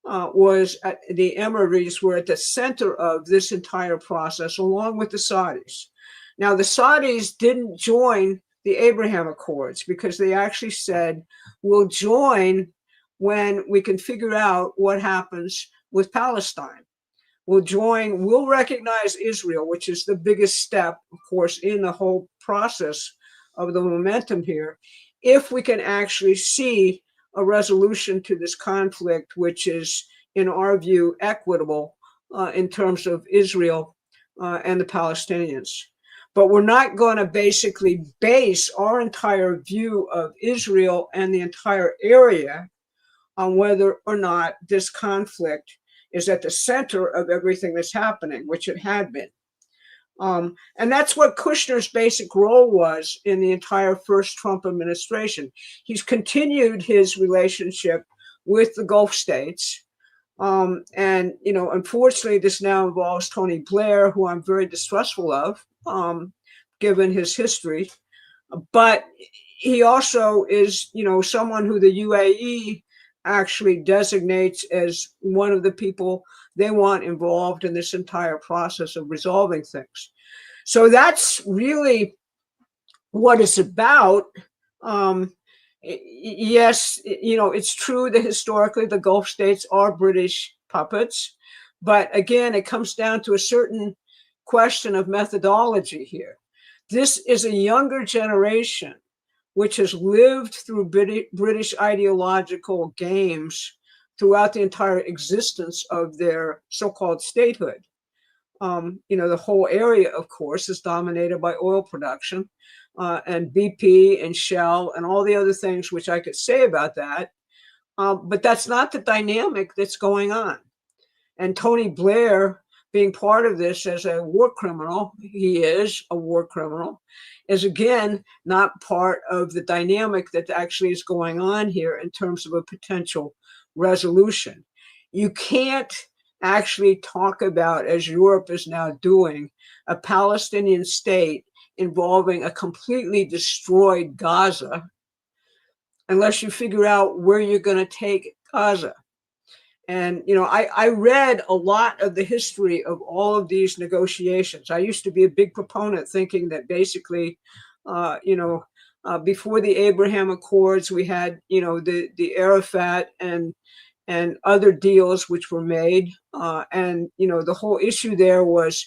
C: the Emirates were at the center of this entire process, along with the Saudis. Now, the Saudis didn't join the Abraham Accords because they actually said, we'll join when we can figure out what happens with Palestine. We'll recognize Israel, which is the biggest step, of course, in the whole process of the momentum here, if we can actually see a resolution to this conflict, which is, in our view, equitable in terms of Israel and the Palestinians. But we're not going to basically base our entire view of Israel and the entire area on whether or not this conflict is at the center of everything that's happening, which it had been. And that's what Kushner's basic role was in the entire first Trump administration. He's continued his relationship with the Gulf states. And, unfortunately, this now involves Tony Blair, who I'm very distrustful of, given his history. But he also is, someone who the UAE actually designates as one of the people they want involved in this entire process of resolving things. So that's really what it's about, yes, it's true that historically the Gulf states are British puppets, but again, it comes down to a certain question of methodology here. This is a younger generation which has lived through British ideological games throughout the entire existence of their so-called statehood. The whole area, of course, is dominated by oil production, and BP and Shell and all the other things which I could say about that. But that's not the dynamic that's going on. And Tony Blair, being part of this as a war criminal, he is a war criminal, is again not part of the dynamic that actually is going on here in terms of a potential resolution. You can't actually talk about, as Europe is now doing, a Palestinian state involving a completely destroyed Gaza unless you figure out where you're going to take Gaza. And, I read a lot of the history of all of these negotiations. I used to be a big proponent thinking that basically, before the Abraham Accords, we had, the Arafat and other deals which were made. And, the whole issue there was,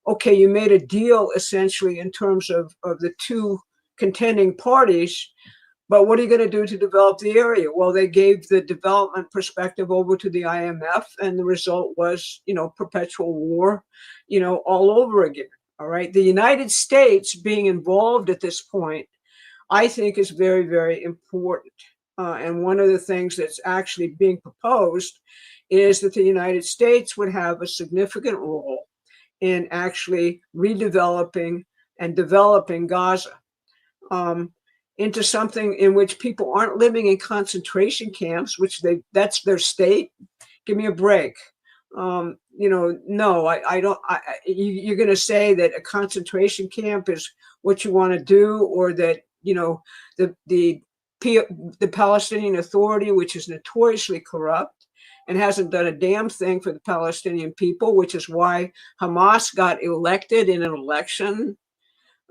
C: okay, you made a deal essentially in terms of the two contending parties, but what are you going to do to develop the area? Well, they gave the development perspective over to the IMF, and the result was, perpetual war, all over again. All right. The United States being involved at this point, I think, is very, very important. And one of the things that's actually being proposed is that the United States would have a significant role in actually redeveloping and developing Gaza into something in which people aren't living in concentration camps, which that's their state. Give me a break. No, I don't. You're going to say that a concentration camp is what you want to do, or that the Palestinian Authority, which is notoriously corrupt and hasn't done a damn thing for the Palestinian people, which is why Hamas got elected in an election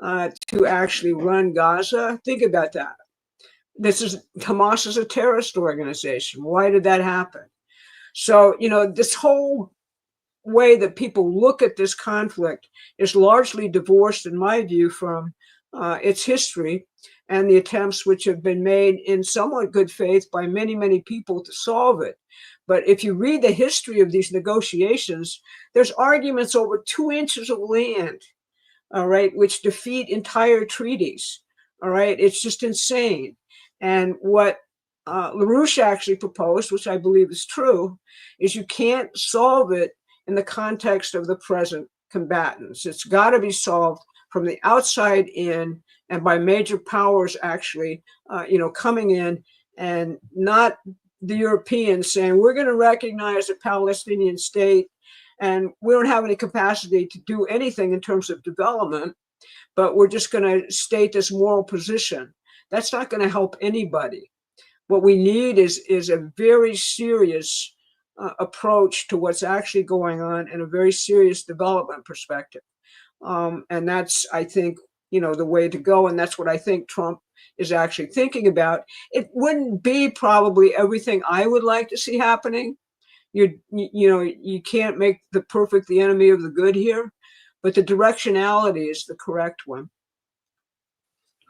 C: to actually run Gaza. Think about that. Hamas is a terrorist organization. Why did that happen? So, this whole way that people look at this conflict is largely divorced, in my view, from its history and the attempts which have been made in somewhat good faith by many, many people to solve it. But if you read the history of these negotiations, there's arguments over 2 inches of land, all right, which defeat entire treaties. All right, it's just insane. And what LaRouche actually proposed, which I believe is true, is you can't solve it in the context of the present combatants. It's got to be solved from the outside in, and by major powers actually, coming in, and not the Europeans saying, we're going to recognize a Palestinian state, and we don't have any capacity to do anything in terms of development, but we're just going to state this moral position. That's not going to help anybody. What we need is a very serious approach to what's actually going on, and a very serious development perspective. And that's, I think, the way to go. And that's what I think Trump is actually thinking about. It wouldn't be probably everything I would like to see happening. You can't make the perfect the enemy of the good here, but the directionality is the correct one.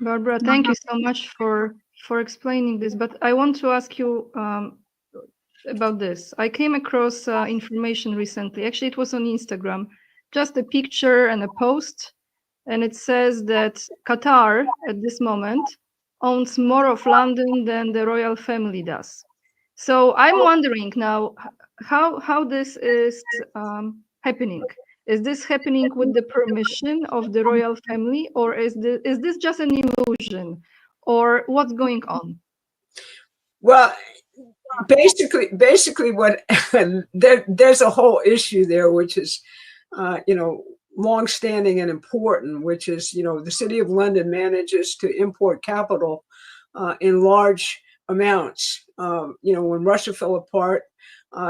A: Barbara, thank you so much for explaining this. But I want to ask you about this. I came across information recently. Actually, it was on Instagram, just a picture and a post. And it says that Qatar, at this moment, owns more of London than the royal family does. So I'm wondering now how this is happening. Is this happening with the permission of the royal family, or is this just an illusion, or what's going on?
C: Well, basically what there's a whole issue there, which is, long-standing and important, which is, the City of London manages to import capital in large amounts. When Russia fell apart,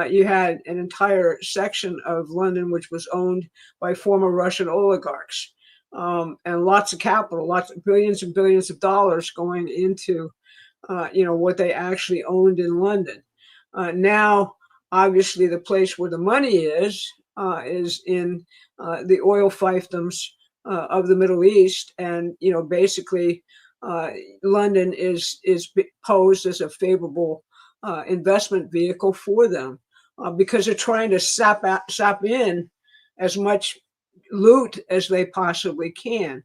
C: you had an entire section of London which was owned by former Russian oligarchs. and lots of capital, lots of billions and billions of dollars going into, what they actually owned in London. Now, obviously, the place where the money is in the oil fiefdoms of the Middle East, and basically, London is posed as a favorable investment vehicle for them because they're trying to sap in as much loot as they possibly can.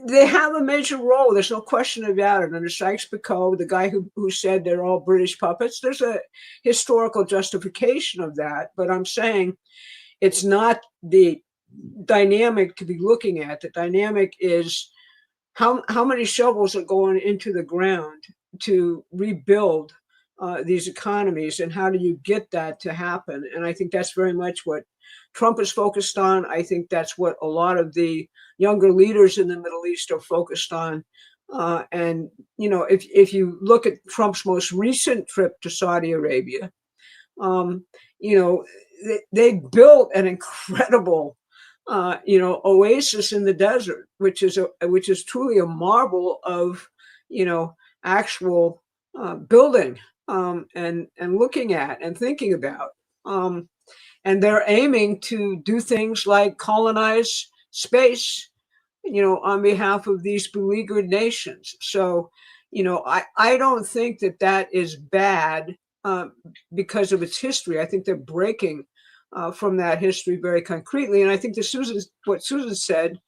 C: They have a major role. There's no question about it. Under Sykes-Picot, the guy who said they're all British puppets, there's a historical justification of that. But I'm saying it's not the dynamic to be looking at. The dynamic is how many shovels are going into the ground to rebuild these economies, and how do you get that to happen? And I think that's very much what Trump is focused on. I think that's what a lot of the younger leaders in the Middle East are focused on. And if you look at Trump's most recent trip to Saudi Arabia, they built an incredible oasis in the desert, which is truly a marvel of actual building and looking at and thinking about. And they're aiming to do things like colonize space, on behalf of these beleaguered nations. So, I don't think that is bad because of its history. I think they're breaking from that history very concretely. And I think what Susan said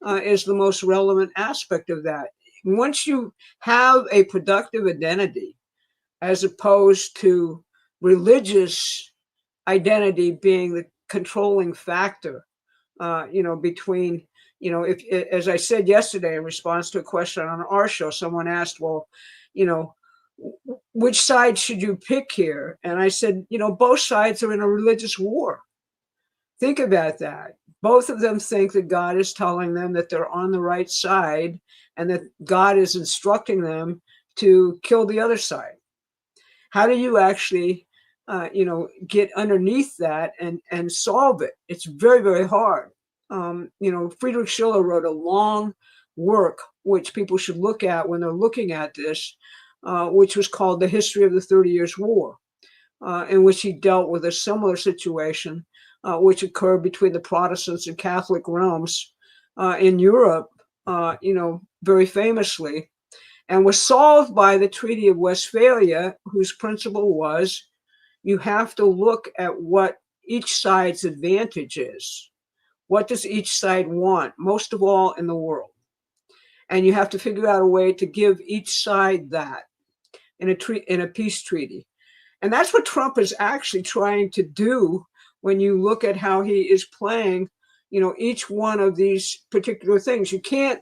C: is the most relevant aspect of that. Once you have a productive identity, as opposed to religious identity being the controlling factor, between, if, as I said yesterday in response to a question on our show, someone asked, well, which side should you pick here? And I said, both sides are in a religious war. Think about that. Both of them think that God is telling them that they're on the right side and that God is instructing them to kill the other side. How do you actually get underneath that and solve it? It's very, very hard. Friedrich Schiller wrote a long work, which people should look at when they're looking at this, which was called The History of the 30 Years' War, in which he dealt with a similar situation, which occurred between the Protestants and Catholic realms in Europe, very famously, and was solved by the Treaty of Westphalia, whose principle was you have to look at what each side's advantage is. What does each side want, most of all in the world? And you have to figure out a way to give each side that in a peace treaty. And that's what Trump is actually trying to do when you look at how he is playing, each one of these particular things. You can't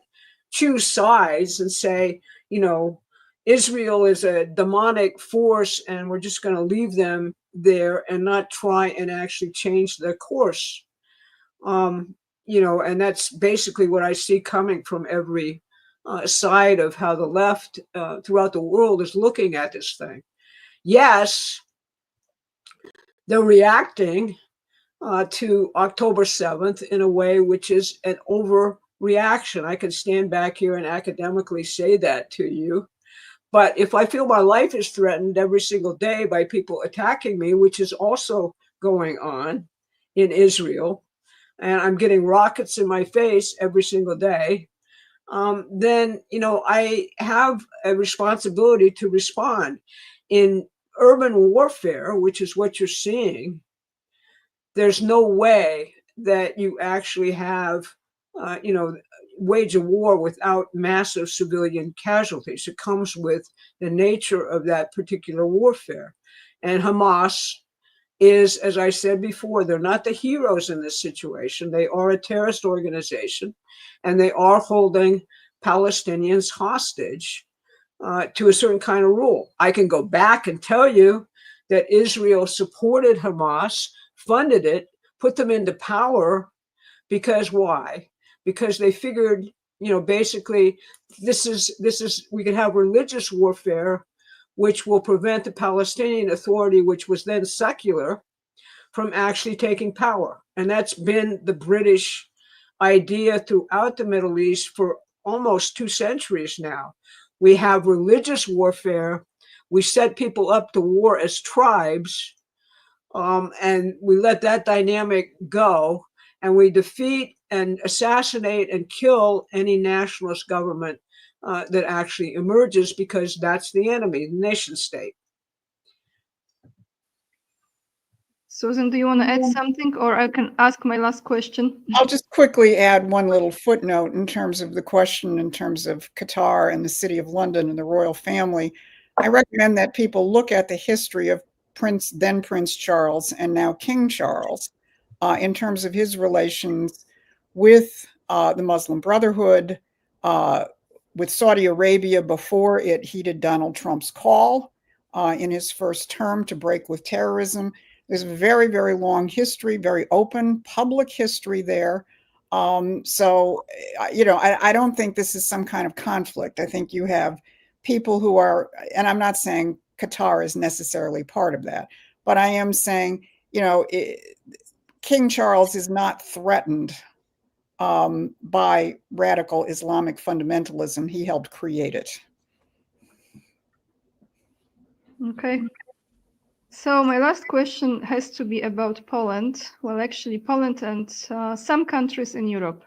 C: choose sides and say, Israel is a demonic force and we're just going to leave them there and not try and actually change their course. And that's basically what I see coming from every side of how the left throughout the world is looking at this thing. Yes, they're reacting to October 7th in a way which is an overreaction. I can stand back here and academically say that to you. But if I feel my life is threatened every single day by people attacking me, which is also going on in Israel, and I'm getting rockets in my face every single day, then, I have a responsibility to respond. In urban warfare, which is what you're seeing, there's no way that you actually have, wage a war without massive civilian casualties. It comes with the nature of that particular warfare. And Hamas is, as I said before, they're not the heroes in this situation. They are a terrorist organization, and they are holding Palestinians hostage to a certain kind of rule. I can go back and tell you that Israel supported Hamas, funded it, put them into power, because why? Because they figured, basically this is we can have religious warfare, which will prevent the Palestinian Authority, which was then secular, from actually taking power. And that's been the British idea throughout the Middle East for almost 2 centuries now. We have religious warfare. We set people up to war as tribes, and we let that dynamic go, and we defeat and assassinate and kill any nationalist government that actually emerges, because that's the enemy, the nation state.
A: Susan, do you want to add something, or I can ask my last question?
B: I'll just quickly add one little footnote in terms of the question, in terms of Qatar and the City of London and the royal family. I recommend that people look at the history of then Prince Charles and now King Charles in terms of his relations with the Muslim Brotherhood, with Saudi Arabia before it heeded Donald Trump's call in his first term to break with terrorism. There's a very, very long history, very open public history there. So, I don't think this is some kind of conflict. I think you have people who are, and I'm not saying Qatar is necessarily part of that, but I am saying, King Charles is not threatened by radical Islamic fundamentalism. He helped create it.
A: Okay. So my last question has to be about Poland. Well, actually, Poland and some countries in Europe.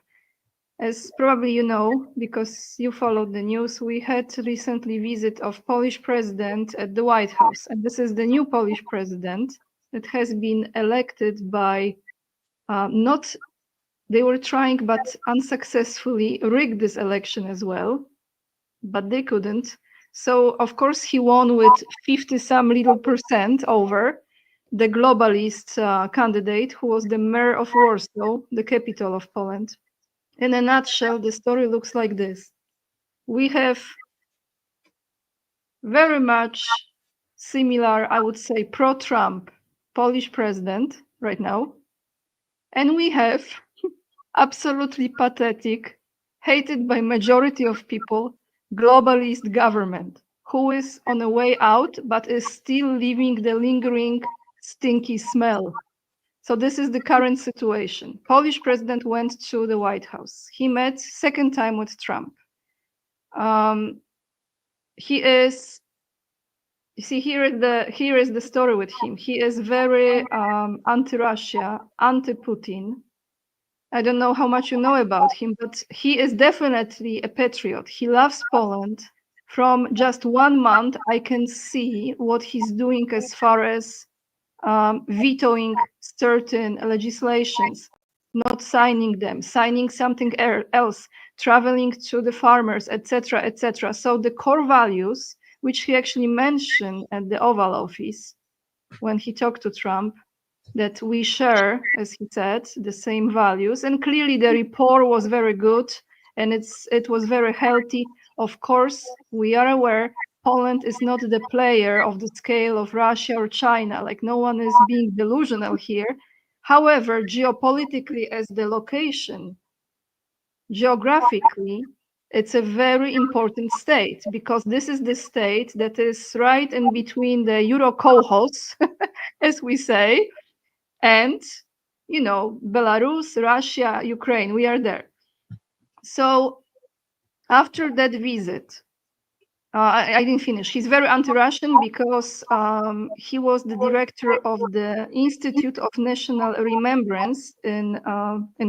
A: As probably you know, because you followed the news, we had recently visit of Polish president at the White House. And this is the new Polish president that has been elected by they were trying, but unsuccessfully, rig this election as well, but they couldn't. So, of course, he won with 50-some little percent over the globalist candidate, who was the mayor of Warsaw, the capital of Poland. In a nutshell, the story looks like this. We have very much similar, I would say, pro-Trump Polish president right now. And we have absolutely pathetic, hated by majority of people, globalist government, who is on the way out, but is still leaving the lingering, stinky smell. So this is the current situation. Polish president went to the White House. He met second time with Trump. He is, you see, here is the story with him. He is very anti-Russia, anti-Putin. I don't know how much you know about him, but he is definitely a patriot. He loves Poland. From just 1 month, I can see what he's doing as far as vetoing certain legislations, not signing them, signing something else, traveling to the farmers, etc., etc. So the core values, which he actually mentioned at the Oval Office when he talked to Trump, that we share, as he said, the same values. And clearly the rapport was very good, and it was very healthy. Of course, we are aware Poland is not the player of the scale of Russia or China. Like, no one is being delusional here. However, geopolitically, as the location, geographically, it's a very important state, because this is the state that is right in between the Euro-Kolchos, as we say, and, Belarus, Russia, Ukraine, we are there. So after that visit, I didn't finish. He's very anti-Russian because he was the director of the Institute of National Remembrance in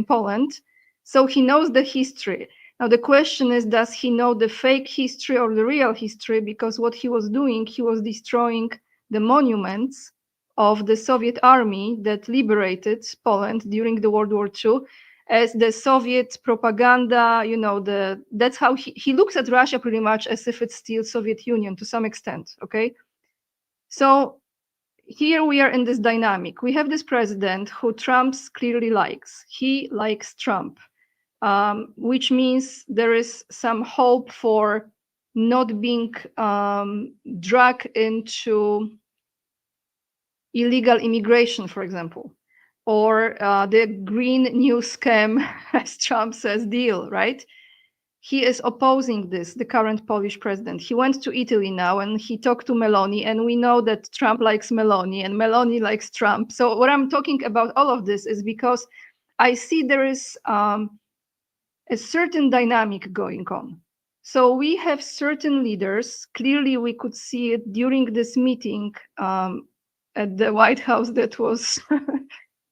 A: Poland. So he knows the history. Now the question is, does he know the fake history or the real history? Because what he was doing, he was destroying the monuments of the Soviet army that liberated Poland during the World War II, as the Soviet propaganda, that's how he looks at Russia pretty much as if it's still Soviet Union to some extent, okay? So here we are in this dynamic. We have this president who Trump clearly likes. He likes Trump, which means there is some hope for not being dragged into illegal immigration, for example, or the Green New Scam, as Trump says, deal, right? He is opposing this, the current Polish president. He went to Italy now and he talked to Meloni, and we know that Trump likes Meloni and Meloni likes Trump. So what I'm talking about all of this is because I see there is a certain dynamic going on. So we have certain leaders. Clearly, we could see it during this meeting at the White House that was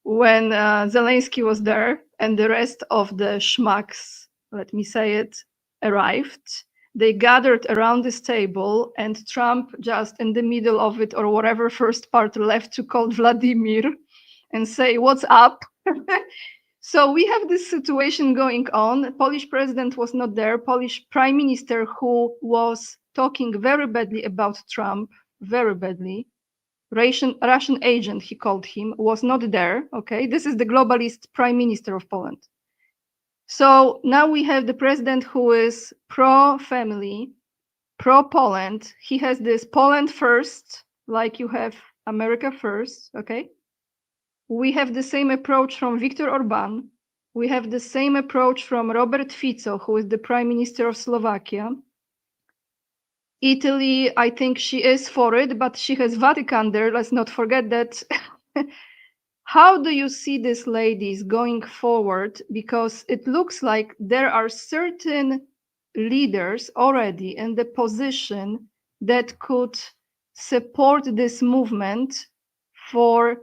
A: when Zelensky was there and the rest of the schmucks, let me say it, arrived. They gathered around this table and Trump just in the middle of it or whatever first part left to call Vladimir and say, what's up? So we have this situation going on. Polish president was not there. Polish prime minister, who was talking very badly about Trump, very badly, Russian agent, he called him, was not there. Okay, this is the globalist prime minister of Poland. So now we have the president who is pro-family, pro-Poland. He has this Poland first, like you have America first, okay? We have the same approach from Viktor Orban. We have the same approach from Robert Fico, who is the prime minister of Slovakia. Italy, I think she is for it, but she has Vatican there. Let's not forget that. How do you see these ladies going forward? Because it looks like there are certain leaders already in the position that could support this movement for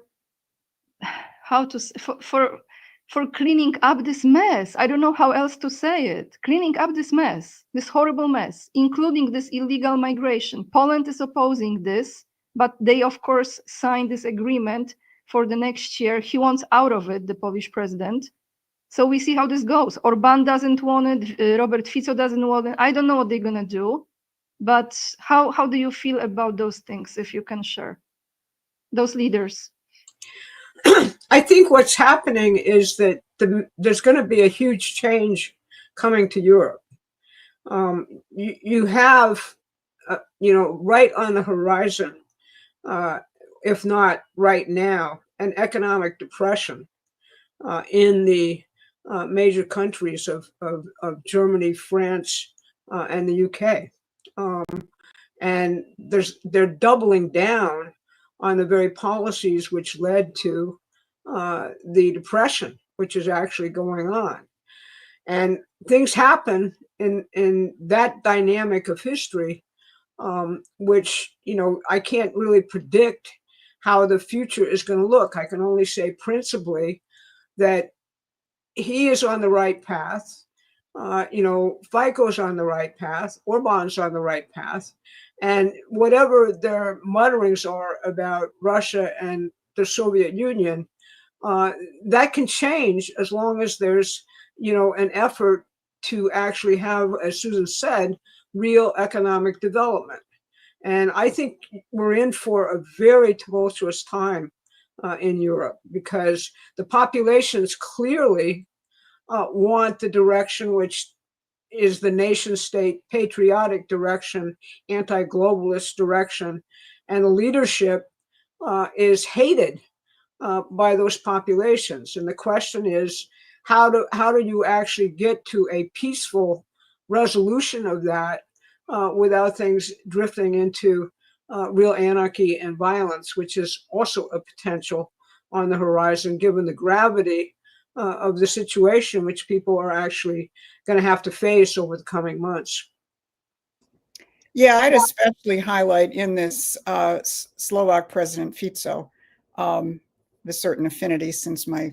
A: for cleaning up this mess. I don't know how else to say it. Cleaning up this mess, this horrible mess, including this illegal migration. Poland is opposing this, but they, of course, signed this agreement for the next year. He wants out of it, the Polish president. So we see how this goes. Orban doesn't want it. Robert Fico doesn't want it. I don't know what they're going to do. But how do you feel about those things, if you can share? Those leaders.
C: I think what's happening is that there's going to be a huge change coming to Europe. You have, right on the horizon, if not right now, an economic depression in the major countries of Germany, France, and the UK. And they're doubling down on the very policies which led to the depression, which is actually going on. And things happen in that dynamic of history, which, I can't really predict how the future is going to look. I can only say principally that he is on the right path. Fico's on the right path. Orban's on the right path. And whatever their mutterings are about Russia and the Soviet Union, that can change as long as there's, an effort to actually have, as Susan said, real economic development. And I think we're in for a very tumultuous time in Europe, because the populations clearly want the direction which is the nation state patriotic direction, anti-globalist direction, and the leadership is hated by those populations. And the question is, how do you actually get to a peaceful resolution of that without things drifting into real anarchy and violence, which is also a potential on the horizon, given the gravity of the situation which people are actually going to have to face over the coming months.
B: Yeah, I'd especially highlight in this Slovak President Fico, with certain affinity, since my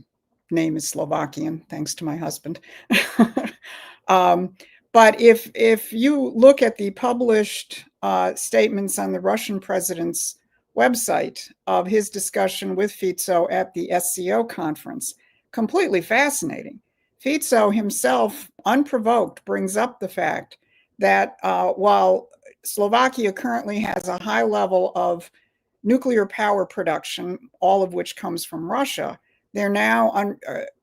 B: name is Slovakian, thanks to my husband. But if you look at the published statements on the Russian president's website of his discussion with Fico at the SCO conference, completely fascinating. Fico himself, unprovoked, brings up the fact that while Slovakia currently has a high level of nuclear power production, all of which comes from Russia, they're now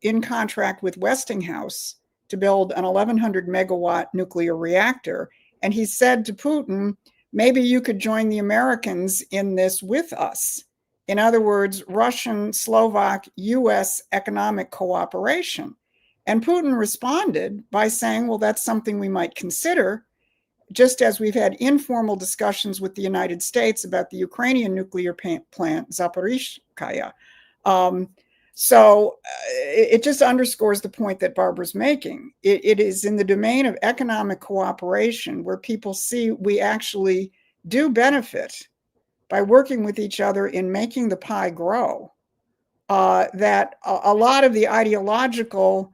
B: in contract with Westinghouse to build an 1,100 megawatt nuclear reactor. And he said to Putin, maybe you could join the Americans in this with us. In other words, Russian, Slovak, US economic cooperation. And Putin responded by saying, well, that's something we might consider, just as we've had informal discussions with the United States about the Ukrainian nuclear plant, Zaporizhzhia. So it just underscores the point that Barbara's making. It is in the domain of economic cooperation where people see we actually do benefit by working with each other in making the pie grow, that a lot of the ideological,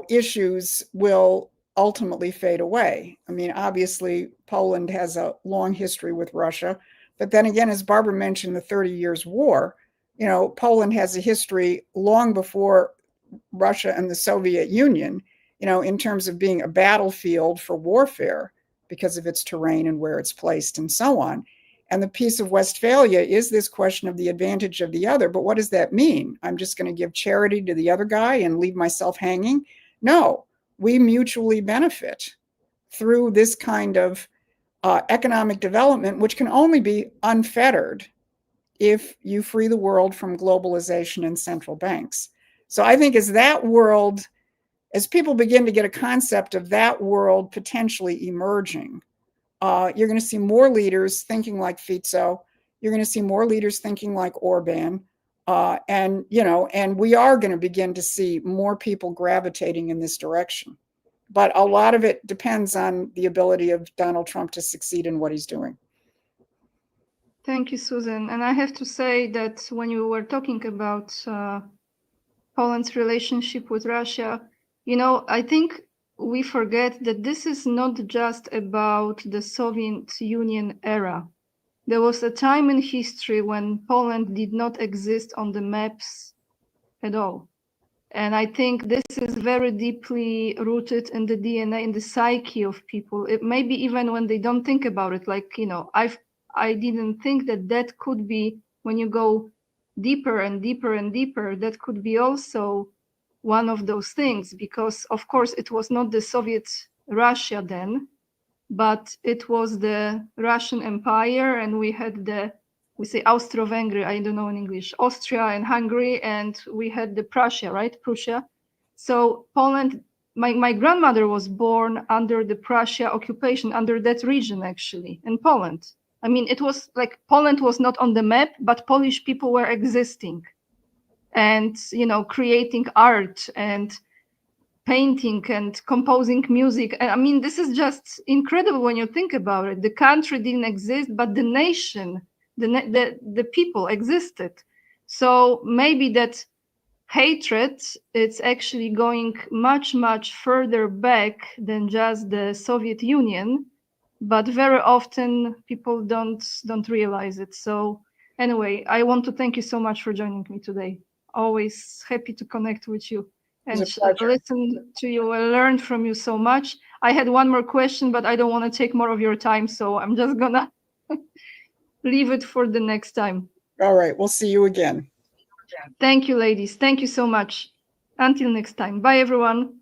B: issues will ultimately fade away. I mean, obviously, Poland has a long history with Russia, but then again, as Barbara mentioned, the 30 Years' War, Poland has a history long before Russia and the Soviet Union, in terms of being a battlefield for warfare because of its terrain and where it's placed and so on. And the Peace of Westphalia is this question of the advantage of the other. But what does that mean? I'm just going to give charity to the other guy and leave myself hanging? No, we mutually benefit through this kind of economic development, which can only be unfettered if you free the world from globalization and central banks. So I think as people begin to get a concept of that world potentially emerging, you're going to see more leaders thinking like Fico. You're going to see more leaders thinking like Orban. And we are going to begin to see more people gravitating in this direction. But a lot of it depends on the ability of Donald Trump to succeed in what he's doing.
A: Thank you, Susan. And I have to say that when you were talking about Poland's relationship with Russia, I think we forget that this is not just about the Soviet Union era. There was a time in history when Poland did not exist on the maps at all. And I think this is very deeply rooted in the DNA, in the psyche of people. It maybe even when they don't think about it, like, I didn't think that could be, when you go deeper and deeper and deeper, that could be also one of those things, because of course it was not the Soviet Russia then, but it was the Russian Empire, and we had we say Austro-Vengria, I don't know in English, Austria and Hungary, and we had the Prussia, right? Prussia. So Poland, my grandmother was born under the Prussia occupation, under that region actually, in Poland. I mean, it was like Poland was not on the map, but Polish people were existing and, creating art and painting and composing music. I mean, this is just incredible when you think about it. The country didn't exist, but the nation, the people existed. So maybe that hatred, it's actually going much, much further back than just the Soviet Union, but very often people don't realize it. So anyway, I want to thank you so much for joining me today. Always happy to connect with you and listen to you and learn from you so much. I had one more question, but I don't want to take more of your time, so I'm just gonna leave it for the next time.
B: All right, we'll see you again.
A: Thank you, ladies. Thank you so much. Until next time. Bye, everyone.